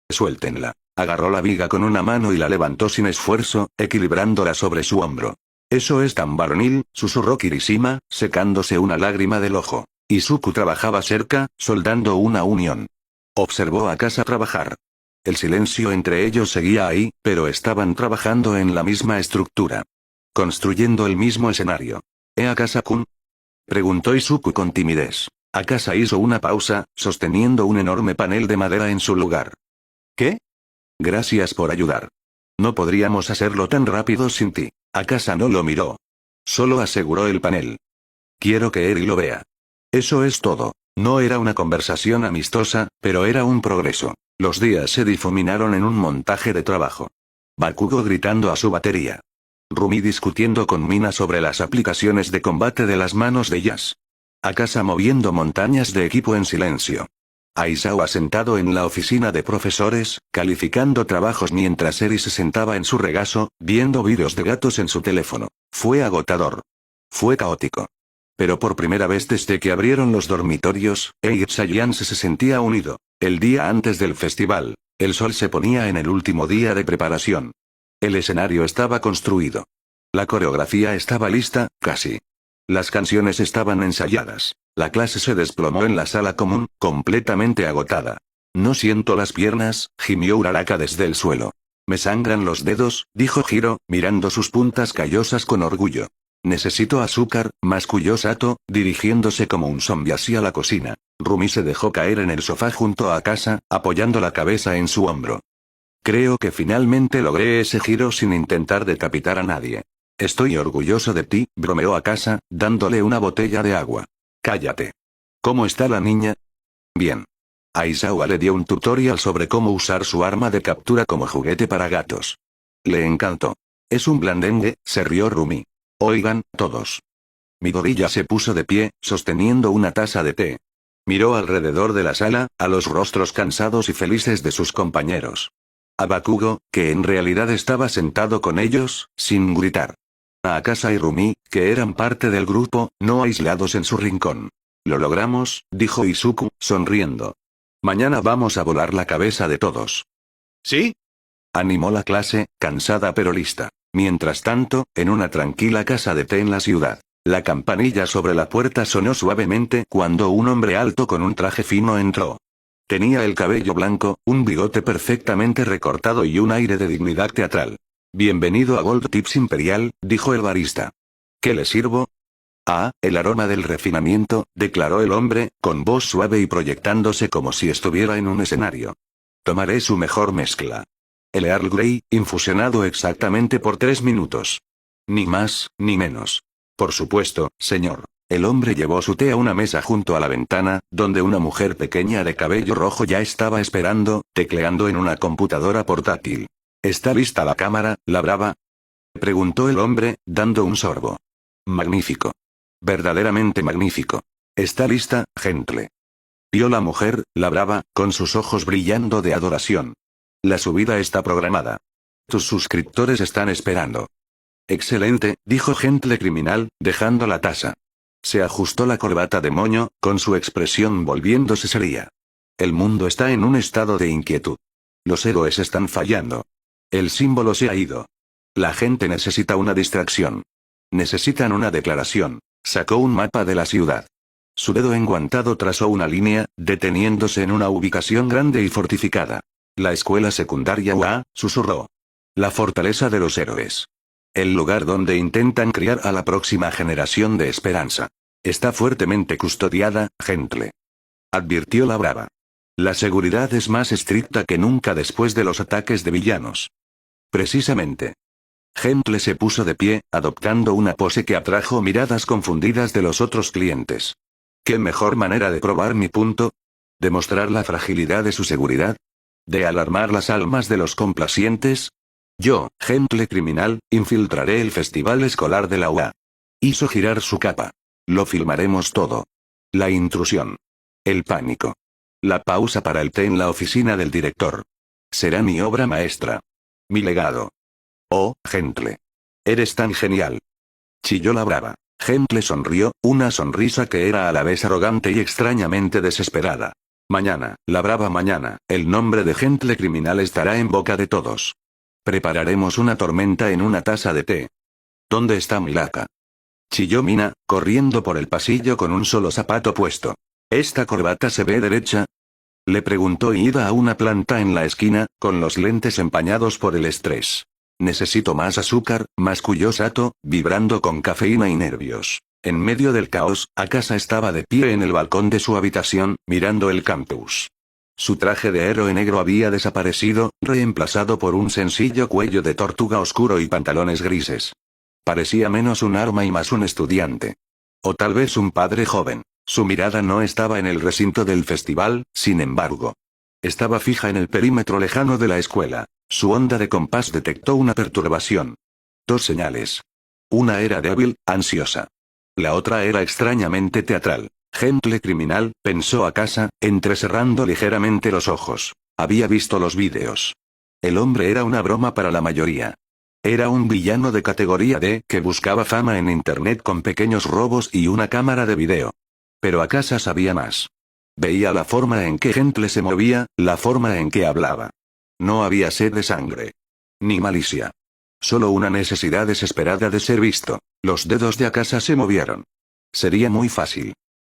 Suéltenla. Agarró la viga con una mano y la levantó sin esfuerzo, equilibrándola sobre su hombro. Eso es tan varonil, susurró Kirishima, secándose una lágrima del ojo. Izuku trabajaba cerca, soldando una unión. Observó a Akasa trabajar. El silencio entre ellos seguía ahí, pero estaban trabajando en la misma estructura. Construyendo el mismo escenario. Akasa-kun? Preguntó Izuku con timidez. Akasa hizo una pausa, sosteniendo un enorme panel de madera en su lugar. ¿Qué? Gracias por ayudar. No podríamos hacerlo tan rápido sin ti. Akasa no lo miró. Solo aseguró el panel. Quiero que Eri lo vea. Eso es todo. No era una conversación amistosa, pero era un progreso. Los días se difuminaron en un montaje de trabajo. Bakugo gritando a su batería. Rumi discutiendo con Mina sobre las aplicaciones de combate de las manos de Yas. Akasa moviendo montañas de equipo en silencio. Aizawa sentado en la oficina de profesores, calificando trabajos mientras Eri se sentaba en su regazo, viendo vídeos de gatos en su teléfono. Fue agotador. Fue caótico. Pero por primera vez desde que abrieron los dormitorios, Eiji se sentía unido. El día antes del festival, el sol se ponía en el último día de preparación. El escenario estaba construido. La coreografía estaba lista, casi. Las canciones estaban ensayadas. La clase se desplomó en la sala común, completamente agotada. No siento las piernas, gimió Uraraka desde el suelo. Me sangran los dedos, dijo Hiro, mirando sus puntas callosas con orgullo. Necesito azúcar, masculló Sato, dirigiéndose como un zombi hacia la cocina. Rumi se dejó caer en el sofá junto a Akasa, apoyando la cabeza en su hombro. Creo que finalmente logré ese giro sin intentar decapitar a nadie. Estoy orgulloso de ti, bromeó Akasa, dándole una botella de agua. Cállate. ¿Cómo está la niña? Bien. Aizawa le dio un tutorial sobre cómo usar su arma de captura como juguete para gatos. Le encantó. Es un blandengue, se rió Rumi. Oigan, todos. Midoriya se puso de pie, sosteniendo una taza de té. Miró alrededor de la sala, a los rostros cansados y felices de sus compañeros. A Bakugo, que en realidad estaba sentado con ellos, sin gritar. A Akasa y Rumi, que eran parte del grupo, no aislados en su rincón. Lo logramos, dijo Izuku, sonriendo. Mañana vamos a volar la cabeza de todos. ¿Sí? Animó la clase, cansada pero lista. Mientras tanto, en una tranquila casa de té en la ciudad, la campanilla sobre la puerta sonó suavemente cuando un hombre alto con un traje fino entró. Tenía el cabello blanco, un bigote perfectamente recortado y un aire de dignidad teatral. Bienvenido a Gold Tips Imperial, dijo el barista. ¿Qué le sirvo? Ah, el aroma del refinamiento, declaró el hombre, con voz suave y proyectándose como si estuviera en un escenario. Tomaré su mejor mezcla. El Earl Grey, infusionado exactamente por 3 minutos. Ni más, ni menos. Por supuesto, señor. El hombre llevó su té a una mesa junto a la ventana, donde una mujer pequeña de cabello rojo ya estaba esperando, tecleando en una computadora portátil. ¿Está lista la cámara, la brava? Preguntó el hombre, dando un sorbo. Magnífico. Verdaderamente magnífico. ¿Está lista, Gentle? Vio la mujer, la brava, con sus ojos brillando de adoración. La subida está programada. Tus suscriptores están esperando. Excelente, dijo Gentle Criminal, dejando la taza. Se ajustó la corbata de moño, con su expresión volviéndose seria. El mundo está en un estado de inquietud. Los héroes están fallando. El símbolo se ha ido. La gente necesita una distracción. Necesitan una declaración. Sacó un mapa de la ciudad. Su dedo enguantado trazó una línea, deteniéndose en una ubicación grande y fortificada. La escuela secundaria UA, susurró. La fortaleza de los héroes. El lugar donde intentan criar a la próxima generación de esperanza. Está fuertemente custodiada, Gentle. Advirtió la brava. La seguridad es más estricta que nunca después de los ataques de villanos. Precisamente. Gentle se puso de pie, adoptando una pose que atrajo miradas confundidas de los otros clientes. ¿Qué mejor manera de probar mi punto? ¿Demostrar la fragilidad de su seguridad? ¿De alarmar las almas de los complacientes? Yo, Gentle Criminal, infiltraré el festival escolar de la UA. Hizo girar su capa. Lo filmaremos todo. La intrusión. El pánico. La pausa para el té en la oficina del director. Será mi obra maestra. Mi legado. Oh, Gentle. Eres tan genial. Chilló la brava. Gentle sonrió, una sonrisa que era a la vez arrogante y extrañamente desesperada. Mañana, la brava mañana, el nombre de Gentle Criminal estará en boca de todos. Prepararemos una tormenta en una taza de té. ¿Dónde está Milaka? Chilló Mina, corriendo por el pasillo con un solo zapato puesto. ¿Esta corbata se ve derecha? Le preguntó Ida a una planta en la esquina, con los lentes empañados por el estrés. Necesito más azúcar, masculló Sato, vibrando con cafeína y nervios. En medio del caos, Akasa estaba de pie en el balcón de su habitación, mirando el campus. Su traje de héroe negro había desaparecido, reemplazado por un sencillo cuello de tortuga oscuro y pantalones grises. Parecía menos un arma y más un estudiante. O tal vez un padre joven. Su mirada no estaba en el recinto del festival, sin embargo. Estaba fija en el perímetro lejano de la escuela. Su onda de compás detectó una perturbación. 2 señales. Una era débil, ansiosa. La otra era extrañamente teatral. Gente criminal, pensó Akasa, entrecerrando ligeramente los ojos. Había visto los vídeos. El hombre era una broma para la mayoría. Era un villano de categoría D que buscaba fama en internet con pequeños robos y una cámara de video. Pero Akasa sabía más. Veía la forma en que Gentle se movía, la forma en que hablaba. No había sed de sangre. Ni malicia. Solo una necesidad desesperada de ser visto. Los dedos de Akasa se movieron. Sería muy fácil.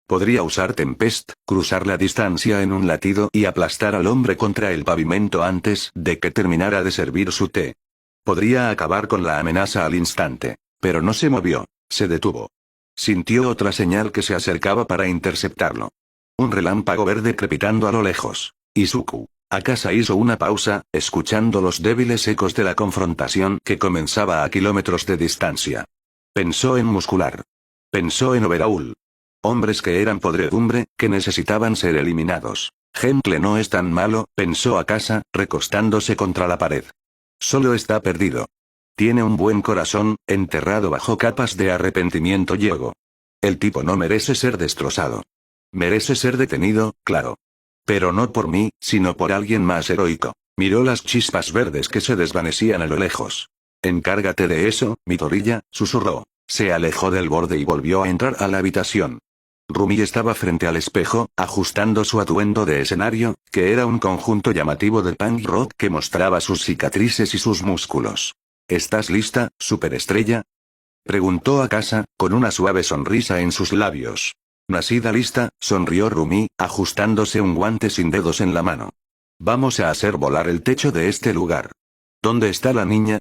Podría usar Tempest, cruzar la distancia en un latido y aplastar al hombre contra el pavimento antes de que terminara de servir su té. Podría acabar con la amenaza al instante. Pero no se movió, se detuvo. Sintió otra señal que se acercaba para interceptarlo. Un relámpago verde crepitando a lo lejos. Izuku. Akasa hizo una pausa, escuchando los débiles ecos de la confrontación que comenzaba a kilómetros de distancia. Pensó en Muscular. Pensó en Overhaul. Hombres que eran podredumbre, que necesitaban ser eliminados. Gentle no es tan malo, pensó Akasa, recostándose contra la pared. Solo está perdido. Tiene un buen corazón, enterrado bajo capas de arrepentimiento y ego. El tipo no merece ser destrozado. Merece ser detenido, claro. Pero no por mí, sino por alguien más heroico. Miró las chispas verdes que se desvanecían a lo lejos. Encárgate de eso, Midoriya, susurró. Se alejó del borde y volvió a entrar a la habitación. Rumi estaba frente al espejo, ajustando su atuendo de escenario, que era un conjunto llamativo de punk rock que mostraba sus cicatrices y sus músculos. ¿Estás lista, superestrella? Preguntó Akasa, con una suave sonrisa en sus labios. Nacida lista, sonrió Rumi, ajustándose un guante sin dedos en la mano. Vamos a hacer volar el techo de este lugar. ¿Dónde está la niña?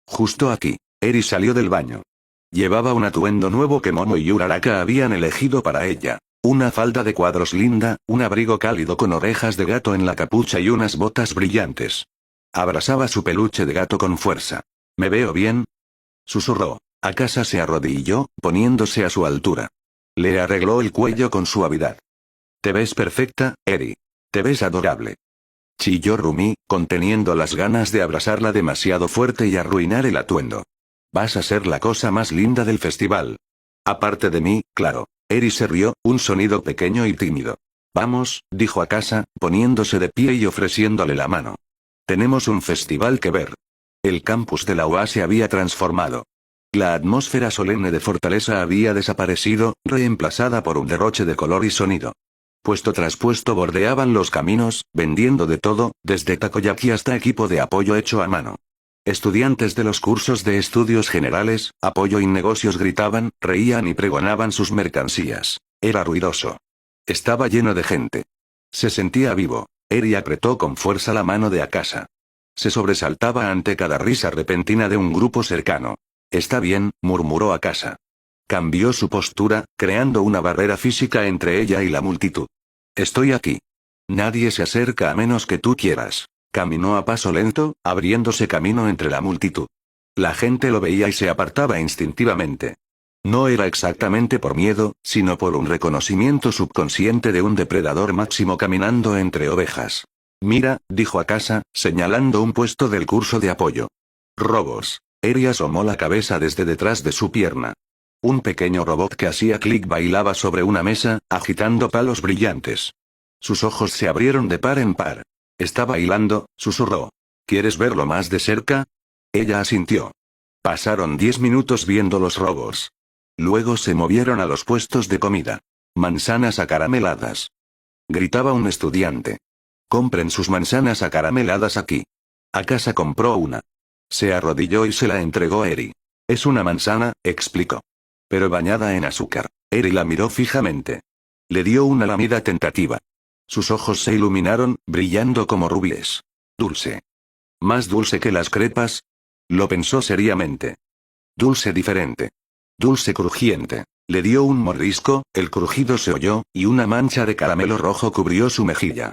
Justo aquí. Eri salió del baño. Llevaba un atuendo nuevo que Momo y Uraraka habían elegido para ella. Una falda de cuadros linda, un abrigo cálido con orejas de gato en la capucha y unas botas brillantes. Abrazaba su peluche de gato con fuerza. ¿Me veo bien? Susurró. Akasa se arrodilló, poniéndose a su altura. Le arregló el cuello con suavidad. Te ves perfecta, Eri. Te ves adorable. Chilló Rumi, conteniendo las ganas de abrazarla demasiado fuerte y arruinar el atuendo. Vas a ser la cosa más linda del festival. Aparte de mí, claro. Eri se rió, un sonido pequeño y tímido. Vamos, dijo Akasa, poniéndose de pie y ofreciéndole la mano. Tenemos un festival que ver. El campus de la UA se había transformado. La atmósfera solemne de Fortaleza había desaparecido, reemplazada por un derroche de color y sonido. Puesto tras puesto bordeaban los caminos, vendiendo de todo, desde takoyaki hasta equipo de apoyo hecho a mano. Estudiantes de los cursos de estudios generales, apoyo y negocios gritaban, reían y pregonaban sus mercancías. Era ruidoso. Estaba lleno de gente. Se sentía vivo. Eri apretó con fuerza la mano de Akasa. Se sobresaltaba ante cada risa repentina de un grupo cercano. Está bien, murmuró Akasa. Cambió su postura, creando una barrera física entre ella y la multitud. Estoy aquí. Nadie se acerca a menos que tú quieras. Caminó a paso lento, abriéndose camino entre la multitud. La gente lo veía y se apartaba instintivamente. No era exactamente por miedo, sino por un reconocimiento subconsciente de un depredador máximo caminando entre ovejas. Mira, dijo Akasa, señalando un puesto del curso de apoyo. Robos. Eri asomó la cabeza desde detrás de su pierna. Un pequeño robot que hacía clic bailaba sobre una mesa, agitando palos brillantes. Sus ojos se abrieron de par en par. Está bailando, susurró. ¿Quieres verlo más de cerca? Ella asintió. Pasaron 10 minutos viendo los robos. Luego se movieron a los puestos de comida. Manzanas acarameladas. Gritaba un estudiante. Compren sus manzanas acarameladas aquí. Akasa compró una. Se arrodilló y se la entregó a Eri. Es una manzana, explicó. Pero bañada en azúcar. Eri la miró fijamente. Le dio una lamida tentativa. Sus ojos se iluminaron, brillando como rubíes. Dulce. ¿Más dulce que las crepas? Lo pensó seriamente. Dulce diferente. Dulce crujiente. Le dio un mordisco, el crujido se oyó, y una mancha de caramelo rojo cubrió su mejilla.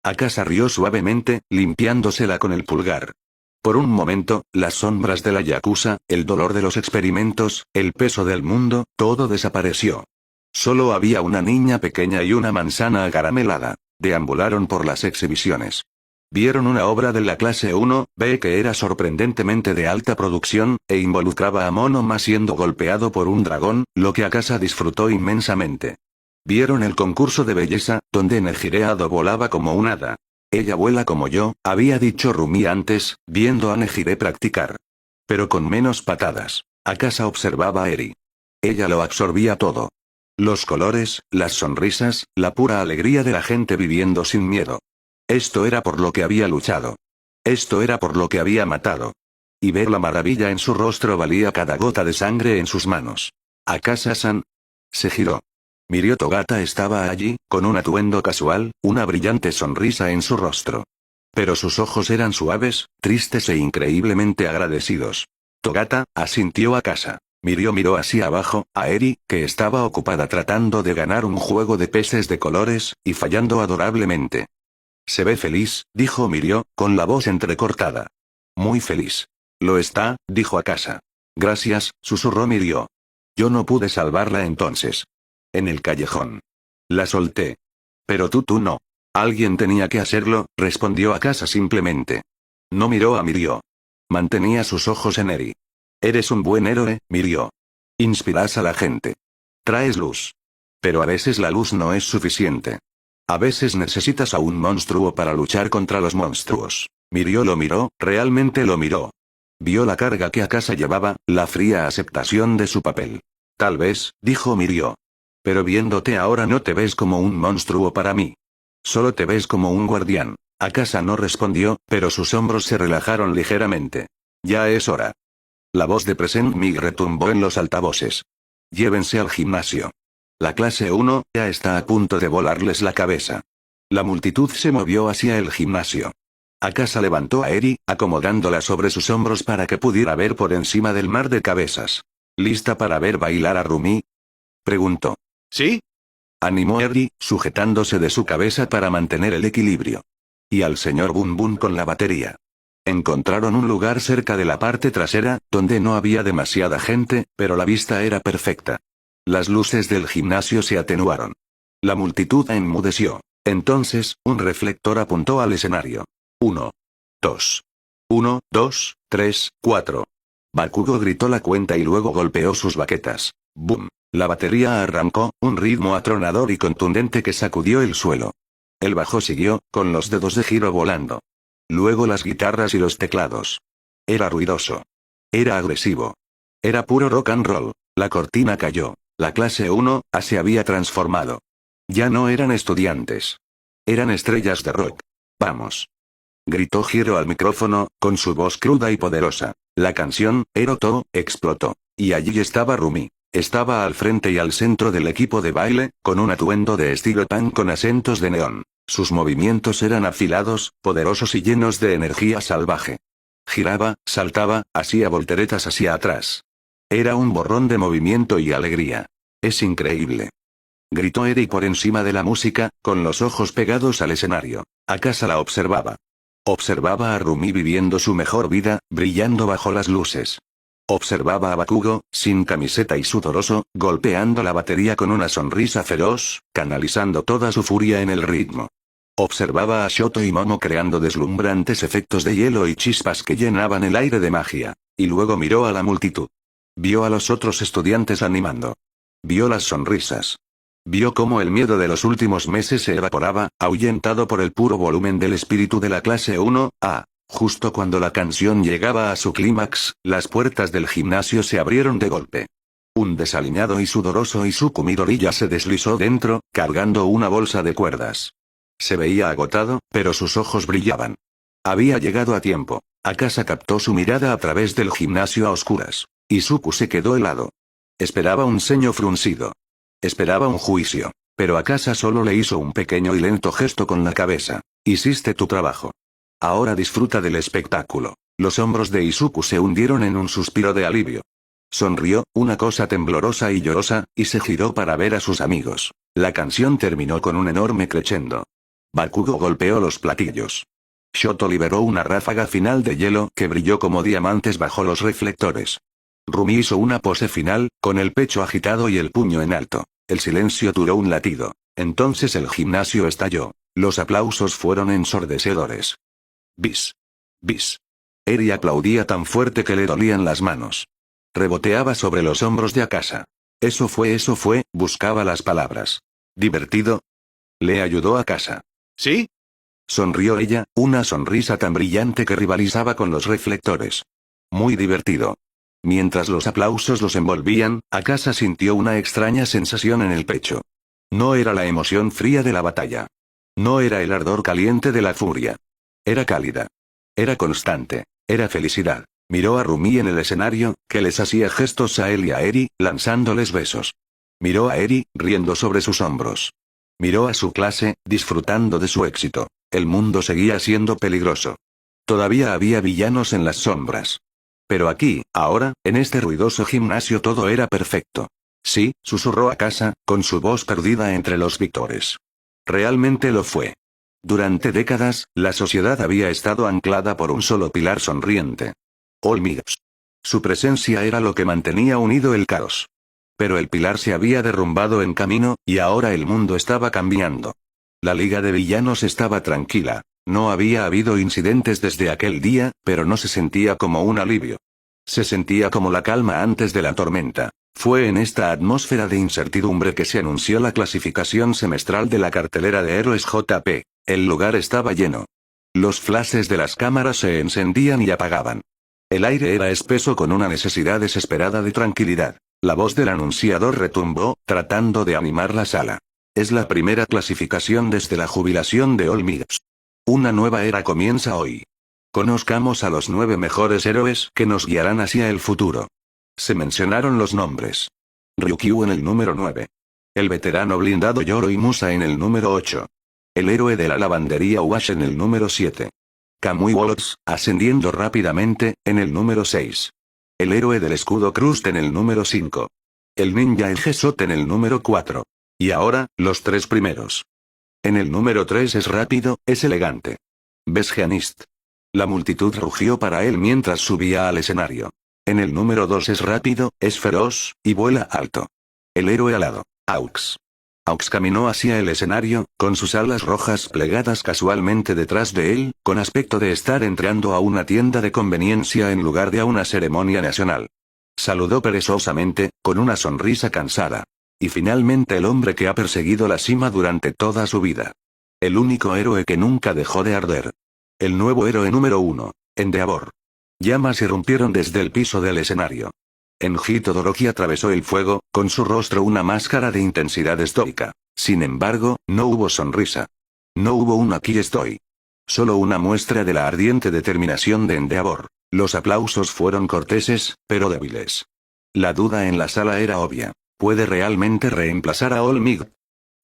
Akasa rió suavemente, limpiándosela con el pulgar. Por un momento, las sombras de la yakuza, el dolor de los experimentos, el peso del mundo, todo desapareció. Solo había una niña pequeña y una manzana acaramelada. Deambularon por las exhibiciones. Vieron una obra de la clase 1B que era sorprendentemente de alta producción, e involucraba a Monoma siendo golpeado por un dragón, lo que Akasa disfrutó inmensamente. Vieron el concurso de belleza, donde Nejireado volaba como un hada. Ella vuela como yo, había dicho Rumi antes, viendo a Nejire practicar. Pero con menos patadas. Akasa observaba a Eri. Ella lo absorbía todo. Los colores, las sonrisas, la pura alegría de la gente viviendo sin miedo. Esto era por lo que había luchado. Esto era por lo que había matado. Y ver la maravilla en su rostro valía cada gota de sangre en sus manos. Akasa-san. Se giró. Mirio Togata estaba allí, con un atuendo casual, una brillante sonrisa en su rostro. Pero sus ojos eran suaves, tristes e increíblemente agradecidos. Togata, asintió Akasa. Mirio miró hacia abajo, a Eri, que estaba ocupada tratando de ganar un juego de peces de colores, y fallando adorablemente. Se ve feliz, dijo Mirio, con la voz entrecortada. Muy feliz. Lo está, dijo Akasa. Gracias, susurró Mirio. Yo no pude salvarla entonces. En el callejón. La solté. Pero tú no. Alguien tenía que hacerlo, respondió Akasa simplemente. No miró a Mirio. Mantenía sus ojos en Eri. Eres un buen héroe, Mirio. Inspiras a la gente. Traes luz. Pero a veces la luz no es suficiente. A veces necesitas a un monstruo para luchar contra los monstruos. Mirio lo miró, realmente lo miró. Vio la carga que Akasa llevaba, la fría aceptación de su papel. Tal vez, dijo Mirio. Pero viéndote ahora no te ves como un monstruo para mí. Solo te ves como un guardián. Akasa no respondió, pero sus hombros se relajaron ligeramente. Ya es hora. La voz de Present Mig retumbó en los altavoces. Llévense al gimnasio. La clase 1 ya está a punto de volarles la cabeza. La multitud se movió hacia el gimnasio. Akasa levantó a Eri, acomodándola sobre sus hombros para que pudiera ver por encima del mar de cabezas. ¿Lista para ver bailar a Rumi? Preguntó. ¿Sí? Animó Eri, sujetándose de su cabeza para mantener el equilibrio. Y al señor Bun Bun con la batería. Encontraron un lugar cerca de la parte trasera, donde no había demasiada gente, pero la vista era perfecta. Las luces del gimnasio se atenuaron. La multitud enmudeció. Entonces, un reflector apuntó al escenario. 1, 2. 1, 2, 3, 4. Bakugo gritó la cuenta y luego golpeó sus baquetas. ¡Bum! La batería arrancó, un ritmo atronador y contundente que sacudió el suelo. El bajo siguió, con los dedos de giro volando. Luego las guitarras y los teclados. Era ruidoso. Era agresivo. Era puro rock and roll. La cortina cayó. La clase 1A se había transformado. Ya no eran estudiantes. Eran estrellas de rock. Vamos. Gritó Hiro al micrófono, con su voz cruda y poderosa. La canción, Eroto, explotó. Y allí estaba Rumi. Estaba al frente y al centro del equipo de baile, con un atuendo de estilo punk con acentos de neón. Sus movimientos eran afilados, poderosos y llenos de energía salvaje. Giraba, saltaba, hacía volteretas hacia atrás. Era un borrón de movimiento y alegría. Es increíble. Gritó Eri por encima de la música, con los ojos pegados al escenario. Akasa la observaba. Observaba a Rumi viviendo su mejor vida, brillando bajo las luces. Observaba a Bakugo, sin camiseta y sudoroso, golpeando la batería con una sonrisa feroz, canalizando toda su furia en el ritmo. Observaba a Shoto y Momo creando deslumbrantes efectos de hielo y chispas que llenaban el aire de magia. Y luego miró a la multitud. Vio a los otros estudiantes animando. Vio las sonrisas. Vio cómo el miedo de los últimos meses se evaporaba, ahuyentado por el puro volumen del espíritu de la clase 1A. Justo cuando la canción llegaba a su clímax, las puertas del gimnasio se abrieron de golpe. Un desaliñado y sudoroso Izuku Midoriya se deslizó dentro, cargando una bolsa de cuerdas. Se veía agotado, pero sus ojos brillaban. Había llegado a tiempo. Akasa captó su mirada a través del gimnasio a oscuras. Izuku se quedó helado. Esperaba un ceño fruncido. Esperaba un juicio. Pero Akasa solo le hizo un pequeño y lento gesto con la cabeza. Hiciste tu trabajo. Ahora disfruta del espectáculo. Los hombros de Izuku se hundieron en un suspiro de alivio. Sonrió, una cosa temblorosa y llorosa, y se giró para ver a sus amigos. La canción terminó con un enorme crescendo. Bakugo golpeó los platillos. Shoto liberó una ráfaga final de hielo que brilló como diamantes bajo los reflectores. Rumi hizo una pose final, con el pecho agitado y el puño en alto. El silencio duró un latido. Entonces el gimnasio estalló. Los aplausos fueron ensordecedores. Bis. Bis. Eri aplaudía tan fuerte que le dolían las manos. Reboteaba sobre los hombros de Akasa. Eso fue, buscaba las palabras. ¿Divertido? Le ayudó Akasa. ¿Sí? Sonrió ella, una sonrisa tan brillante que rivalizaba con los reflectores. Muy divertido. Mientras los aplausos los envolvían, Akasa sintió una extraña sensación en el pecho. No era la emoción fría de la batalla. No era el ardor caliente de la furia. Era cálida. Era constante. Era felicidad. Miró a Rumi en el escenario, que les hacía gestos a él y a Eri, lanzándoles besos. Miró a Eri, riendo sobre sus hombros. Miró a su clase, disfrutando de su éxito. El mundo seguía siendo peligroso. Todavía había villanos en las sombras. Pero aquí, ahora, en este ruidoso gimnasio todo era perfecto. Sí, susurró Akasa, con su voz perdida entre los victores. Realmente lo fue. Durante décadas, la sociedad había estado anclada por un solo pilar sonriente. All Mips. Su presencia era lo que mantenía unido el caos. Pero el pilar se había derrumbado en camino, y ahora el mundo estaba cambiando. La Liga de Villanos estaba tranquila. No había habido incidentes desde aquel día, pero no se sentía como un alivio. Se sentía como la calma antes de la tormenta. Fue en esta atmósfera de incertidumbre que se anunció la clasificación semestral de la cartelera de héroes JP. El lugar estaba lleno. Los flashes de las cámaras se encendían y apagaban. El aire era espeso con una necesidad desesperada de tranquilidad. La voz del anunciador retumbó, tratando de animar la sala. Es la primera clasificación desde la jubilación de All Mips. Una nueva era comienza hoy. Conozcamos a los 9 mejores héroes que nos guiarán hacia el futuro. Se mencionaron los nombres. Ryukyu en el número 9. El veterano blindado Yoro y Musa en el número 8. El héroe de la lavandería Wash en el número 7. Kamui Wolves, ascendiendo rápidamente, en el número 6. El héroe del escudo Crust en el número 5. El ninja Egesot en el número 4. Y ahora, los 3 primeros. En el número 3 es rápido, es elegante. Besgianist. La multitud rugió para él mientras subía al escenario. En el número 2 es rápido, es feroz, y vuela alto. El héroe alado, Aux. Aux caminó hacia el escenario, con sus alas rojas plegadas casualmente detrás de él, con aspecto de estar entrando a una tienda de conveniencia en lugar de a una ceremonia nacional. Saludó perezosamente, con una sonrisa cansada. Y finalmente el hombre que ha perseguido la cima durante toda su vida. El único héroe que nunca dejó de arder. El nuevo héroe número 1, Endeavor. Llamas irrumpieron desde el piso del escenario. Enji Todoroki atravesó el fuego, con su rostro una máscara de intensidad estoica. Sin embargo, no hubo sonrisa. No hubo un aquí estoy. Solo una muestra de la ardiente determinación de Endeavor. Los aplausos fueron corteses, pero débiles. La duda en la sala era obvia. ¿Puede realmente reemplazar a All Might?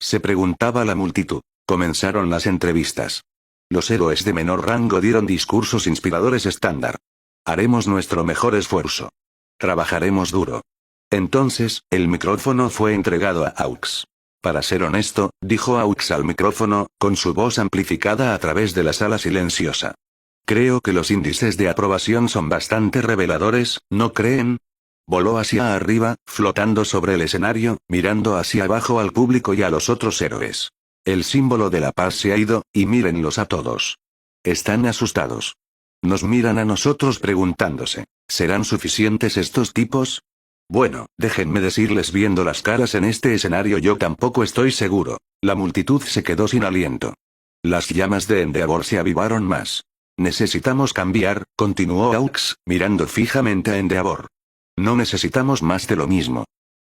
Se preguntaba la multitud. Comenzaron las entrevistas. Los héroes de menor rango dieron discursos inspiradores estándar. Haremos nuestro mejor esfuerzo. Trabajaremos duro. Entonces, el micrófono fue entregado a Aux. Para ser honesto, dijo Aux al micrófono, con su voz amplificada a través de la sala silenciosa. Creo que los índices de aprobación son bastante reveladores, ¿no creen? Voló hacia arriba, flotando sobre el escenario, mirando hacia abajo al público y a los otros héroes. El símbolo de la paz se ha ido, y mírenlos a todos. Están asustados. Nos miran a nosotros preguntándose, ¿serán suficientes estos tipos? Bueno, déjenme decirles viendo las caras en este escenario yo tampoco estoy seguro. La multitud se quedó sin aliento. Las llamas de Endeavor se avivaron más. Necesitamos cambiar, continuó Aux, mirando fijamente a Endeavor. No necesitamos más de lo mismo.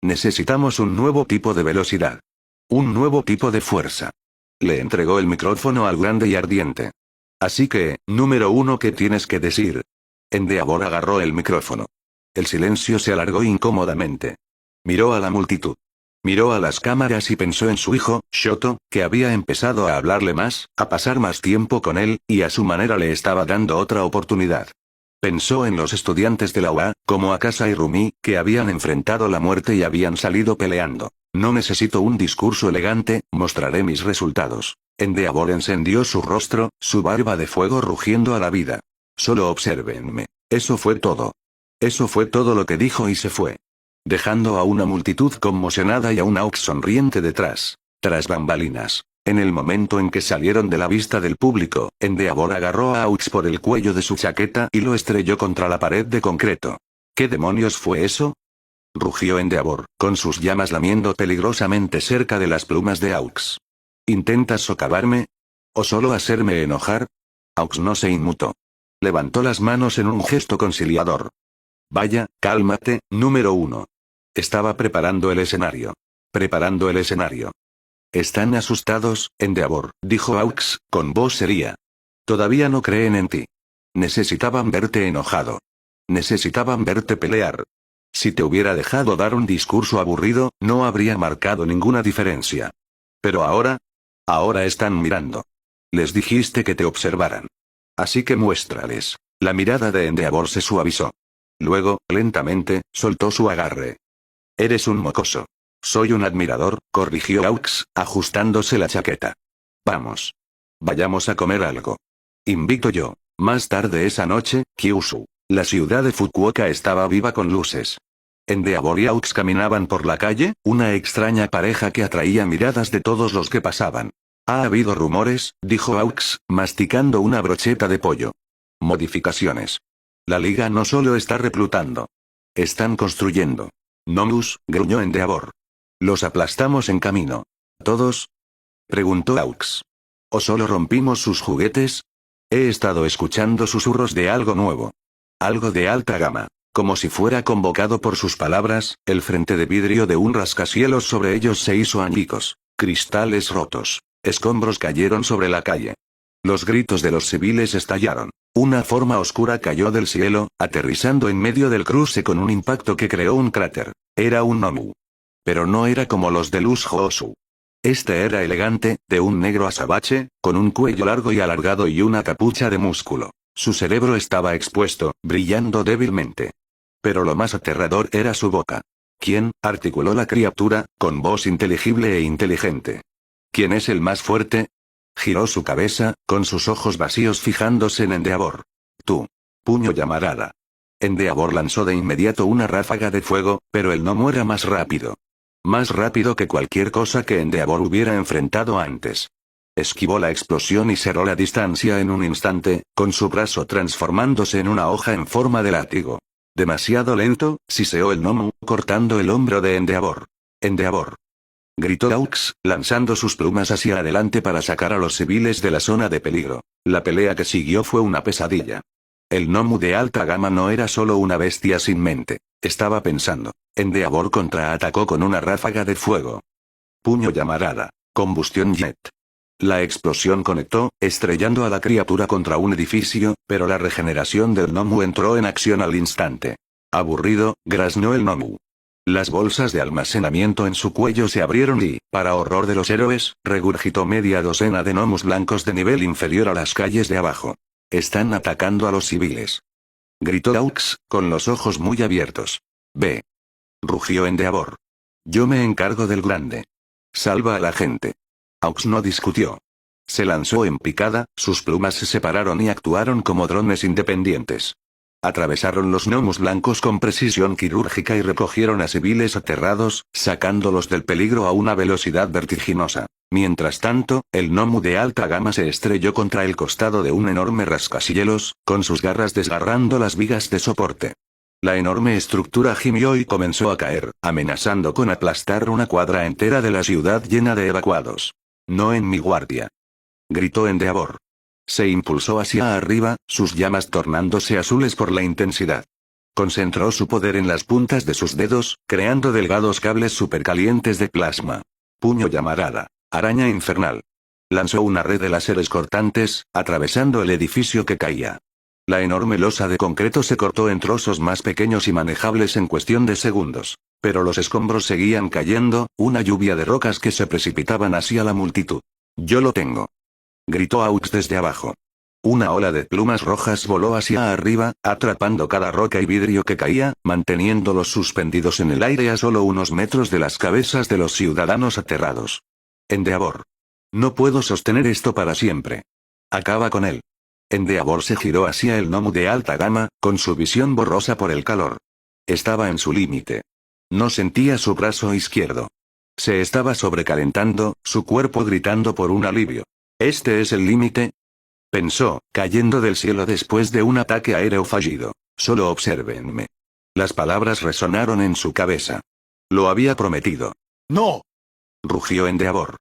Necesitamos un nuevo tipo de velocidad. Un nuevo tipo de fuerza. Le entregó el micrófono al grande y ardiente. Así que, número 1, ¿qué tienes que decir? Endeavor agarró el micrófono. El silencio se alargó incómodamente. Miró a la multitud. Miró a las cámaras y pensó en su hijo, Shoto, que había empezado a hablarle más, a pasar más tiempo con él, y a su manera le estaba dando otra oportunidad. Pensó en los estudiantes de la UA, como Akasa y Rumi, que habían enfrentado la muerte y habían salido peleando. No necesito un discurso elegante, mostraré mis resultados. Endeavor encendió su rostro, su barba de fuego rugiendo a la vida. Solo obsérvenme. Eso fue todo. Eso fue todo lo que dijo y se fue. Dejando a una multitud conmocionada y a un Aux sonriente detrás. Tras bambalinas. En el momento en que salieron de la vista del público, Endeavor agarró a Aux por el cuello de su chaqueta y lo estrelló contra la pared de concreto. ¿Qué demonios fue eso? Rugió Endeavor, con sus llamas lamiendo peligrosamente cerca de las plumas de Aux. ¿Intentas socavarme? ¿O solo hacerme enojar? Aux no se inmutó. Levantó las manos en un gesto conciliador. Vaya, cálmate, número 1. Estaba preparando el escenario. Preparando el escenario. Están asustados, Endeavor, dijo Aux, con voz seria. Todavía no creen en ti. Necesitaban verte enojado. Necesitaban verte pelear. Si te hubiera dejado dar un discurso aburrido, no habría marcado ninguna diferencia. Pero ahora están mirando. Les dijiste que te observaran. Así que muéstrales. La mirada de Endeavor se suavizó. Luego, lentamente, soltó su agarre. Eres un mocoso. Soy un admirador, corrigió Aux, ajustándose la chaqueta. Vamos. Vayamos a comer algo. Invito yo. Más tarde esa noche, Kyushu. La ciudad de Fukuoka estaba viva con luces. Endeavor y Aux caminaban por la calle, una extraña pareja que atraía miradas de todos los que pasaban. Ha habido rumores, dijo Aux, masticando una brocheta de pollo. Modificaciones. La liga no solo está reclutando. Están construyendo. Nomus, gruñó Endeavor. ¿Los aplastamos en camino? ¿Todos? Preguntó Aux. ¿O solo rompimos sus juguetes? He estado escuchando susurros de algo nuevo. Algo de alta gama. Como si fuera convocado por sus palabras, el frente de vidrio de un rascacielos sobre ellos se hizo añicos. Cristales rotos. Escombros cayeron sobre la calle. Los gritos de los civiles estallaron. Una forma oscura cayó del cielo, aterrizando en medio del cruce con un impacto que creó un cráter. Era un Nomu. Pero no era como los de Luz Hoosu. Este era elegante, de un negro azabache, con un cuello largo y alargado y una capucha de músculo. Su cerebro estaba expuesto, brillando débilmente. Pero lo más aterrador era su boca. ¿Quién? Articuló la criatura, con voz inteligible e inteligente. ¿Quién es el más fuerte? Giró su cabeza, con sus ojos vacíos fijándose en Endeavor. Tú. Puño llamarada. Endeavor lanzó de inmediato una ráfaga de fuego, pero el gnomo era más rápido. Más rápido que cualquier cosa que Endeavor hubiera enfrentado antes. Esquivó la explosión y cerró la distancia en un instante, con su brazo transformándose en una hoja en forma de látigo. Demasiado lento, siseó el gnomo, cortando el hombro de Endeavor. Endeavor. Gritó Aux, lanzando sus plumas hacia adelante para sacar a los civiles de la zona de peligro. La pelea que siguió fue una pesadilla. El gnomo de alta gama no era solo una bestia sin mente. Estaba pensando. Endeavor contraatacó con una ráfaga de fuego. Puño llamarada. Combustión jet. La explosión conectó, estrellando a la criatura contra un edificio, pero la regeneración del gnomo entró en acción al instante. Aburrido, graznó el gnomo. Las bolsas de almacenamiento en su cuello se abrieron y, para horror de los héroes, regurgitó media docena de gnomos blancos de nivel inferior a las calles de abajo. Están atacando a los civiles. Gritó Aux, con los ojos muy abiertos. Ve. Rugió Endeavor. Yo me encargo del grande. Salva a la gente. Aux no discutió. Se lanzó en picada, sus plumas se separaron y actuaron como drones independientes. Atravesaron los gnomos blancos con precisión quirúrgica y recogieron a civiles aterrados, sacándolos del peligro a una velocidad vertiginosa. Mientras tanto, el gnomo de alta gama se estrelló contra el costado de un enorme rascacielos, con sus garras desgarrando las vigas de soporte. La enorme estructura gimió y comenzó a caer, amenazando con aplastar una cuadra entera de la ciudad llena de evacuados. No en mi guardia. Gritó Endeavor. Se impulsó hacia arriba, sus llamas tornándose azules por la intensidad. Concentró su poder en las puntas de sus dedos, creando delgados cables supercalientes de plasma. Puño llamarada. Araña infernal. Lanzó una red de láseres cortantes, atravesando el edificio que caía. La enorme losa de concreto se cortó en trozos más pequeños y manejables en cuestión de segundos. Pero los escombros seguían cayendo, una lluvia de rocas que se precipitaban hacia la multitud. Yo lo tengo. Gritó Aux desde abajo. Una ola de plumas rojas voló hacia arriba, atrapando cada roca y vidrio que caía, manteniéndolos suspendidos en el aire a solo unos metros de las cabezas de los ciudadanos aterrados. Endeavor. No puedo sostener esto para siempre. Acaba con él. Endeavor se giró hacia el gnomo de alta gama, con su visión borrosa por el calor. Estaba en su límite. No sentía su brazo izquierdo. Se estaba sobrecalentando, su cuerpo gritando por un alivio. ¿Este es el límite?, pensó, cayendo del cielo después de un ataque aéreo fallido. Solo obsérvenme. Las palabras resonaron en su cabeza. Lo había prometido. ¡No! Rugió Endeavor.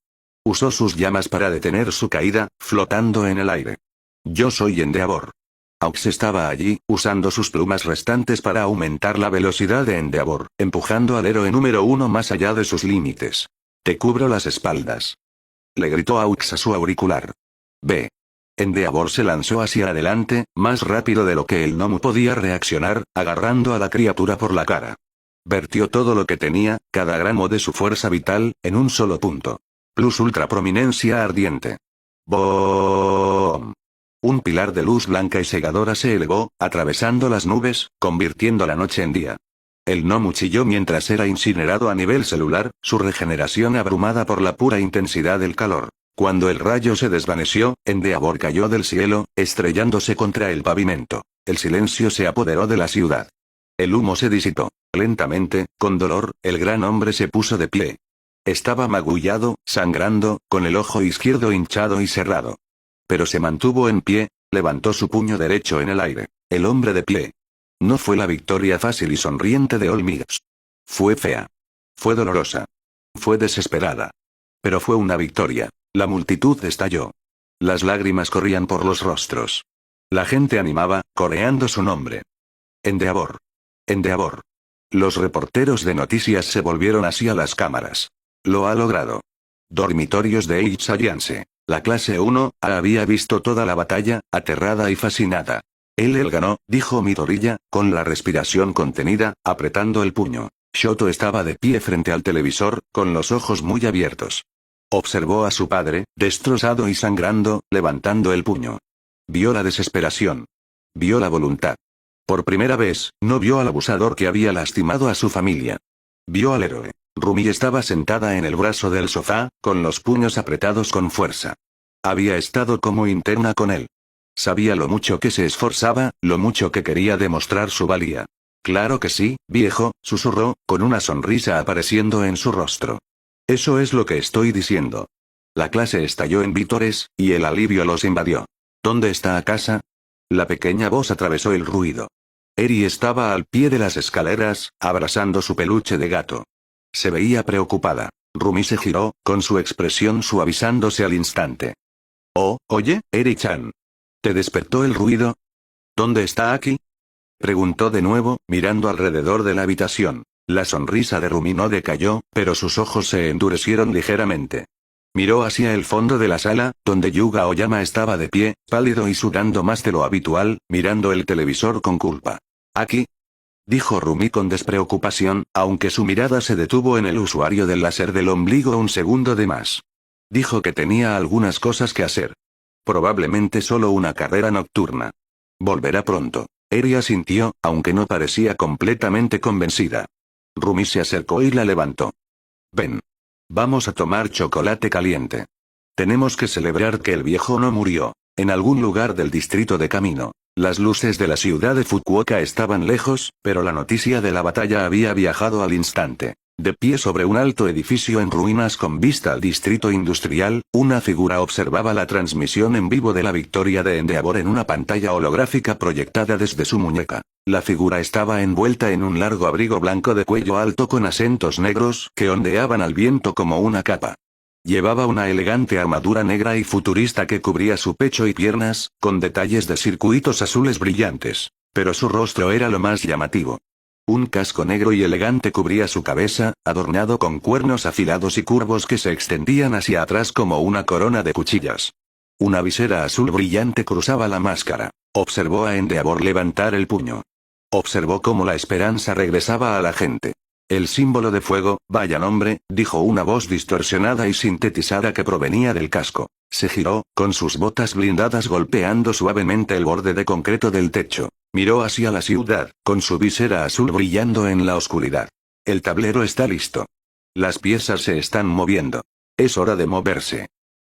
Usó sus llamas para detener su caída, flotando en el aire. Yo soy Endeavor. Aux estaba allí, usando sus plumas restantes para aumentar la velocidad de Endeavor, empujando al héroe número 1 más allá de sus límites. Te cubro las espaldas. Le gritó Aux a su auricular. Ve. Endeavor se lanzó hacia adelante, más rápido de lo que el gnomo podía reaccionar, agarrando a la criatura por la cara. Vertió todo lo que tenía, cada gramo de su fuerza vital, en un solo punto. Plus ultra prominencia ardiente. ¡Boom! Un pilar de luz blanca y cegadora se elevó, atravesando las nubes, convirtiendo la noche en día. El gnomo chilló mientras era incinerado a nivel celular, su regeneración abrumada por la pura intensidad del calor. Cuando el rayo se desvaneció, Endeavor cayó del cielo, estrellándose contra el pavimento. El silencio se apoderó de la ciudad. El humo se disipó. Lentamente, con dolor, el gran hombre se puso de pie. Estaba magullado, sangrando, con el ojo izquierdo hinchado y cerrado. Pero se mantuvo en pie, levantó su puño derecho en el aire. El hombre de pie. No fue la victoria fácil y sonriente de Olmix. Fue fea. Fue dolorosa. Fue desesperada. Pero fue una victoria. La multitud estalló. Las lágrimas corrían por los rostros. La gente animaba, coreando su nombre. Endeavor. Endeavor. Los reporteros de noticias se volvieron hacia las cámaras. Lo ha logrado. Dormitorios de H Alliance. La clase 1 había visto toda la batalla, aterrada y fascinada. Él ganó, dijo Midoriya, con la respiración contenida, apretando el puño. Shoto estaba de pie frente al televisor, con los ojos muy abiertos. Observó a su padre, destrozado y sangrando, levantando el puño. Vio la desesperación. Vio la voluntad. Por primera vez, no vio al abusador que había lastimado a su familia. Vio al héroe. Rumi estaba sentada en el brazo del sofá, con los puños apretados con fuerza. Había estado como interna con él. Sabía lo mucho que se esforzaba, lo mucho que quería demostrar su valía. Claro que sí, viejo, susurró, con una sonrisa apareciendo en su rostro. Eso es lo que estoy diciendo. La clase estalló en vítores, y el alivio los invadió. ¿Dónde está Akasa? La pequeña voz atravesó el ruido. Eri estaba al pie de las escaleras, abrazando su peluche de gato. Se veía preocupada. Rumi se giró, con su expresión suavizándose al instante. Oh, oye, Eri-chan. ¿Te despertó el ruido? ¿Dónde está Aki? Preguntó de nuevo, mirando alrededor de la habitación. La sonrisa de Rumi no decayó, pero sus ojos se endurecieron ligeramente. Miró hacia el fondo de la sala, donde Yuga Oyama estaba de pie, pálido y sudando más de lo habitual, mirando el televisor con culpa. ¿Aki? Dijo Rumi con despreocupación, aunque su mirada se detuvo en el usuario del láser del ombligo un segundo de más. Dijo que tenía algunas cosas que hacer. Probablemente solo una carrera nocturna. Volverá pronto. Eri asintió, aunque no parecía completamente convencida. Rumi se acercó y la levantó. Ven. Vamos a tomar chocolate caliente. Tenemos que celebrar que el viejo no murió. En algún lugar del distrito de Camino. Las luces de la ciudad de Fukuoka estaban lejos, pero la noticia de la batalla había viajado al instante. De pie sobre un alto edificio en ruinas con vista al distrito industrial, una figura observaba la transmisión en vivo de la victoria de Endeavor en una pantalla holográfica proyectada desde su muñeca. La figura estaba envuelta en un largo abrigo blanco de cuello alto con acentos negros que ondeaban al viento como una capa. Llevaba una elegante armadura negra y futurista que cubría su pecho y piernas, con detalles de circuitos azules brillantes. Pero su rostro era lo más llamativo. Un casco negro y elegante cubría su cabeza, adornado con cuernos afilados y curvos que se extendían hacia atrás como una corona de cuchillas. Una visera azul brillante cruzaba la máscara. Observó a Endeavor levantar el puño. Observó cómo la esperanza regresaba a la gente. El símbolo de fuego, vaya nombre, dijo una voz distorsionada y sintetizada que provenía del casco. Se giró, con sus botas blindadas golpeando suavemente el borde de concreto del techo. Miró hacia la ciudad, con su visera azul brillando en la oscuridad. El tablero está listo. Las piezas se están moviendo. Es hora de moverse.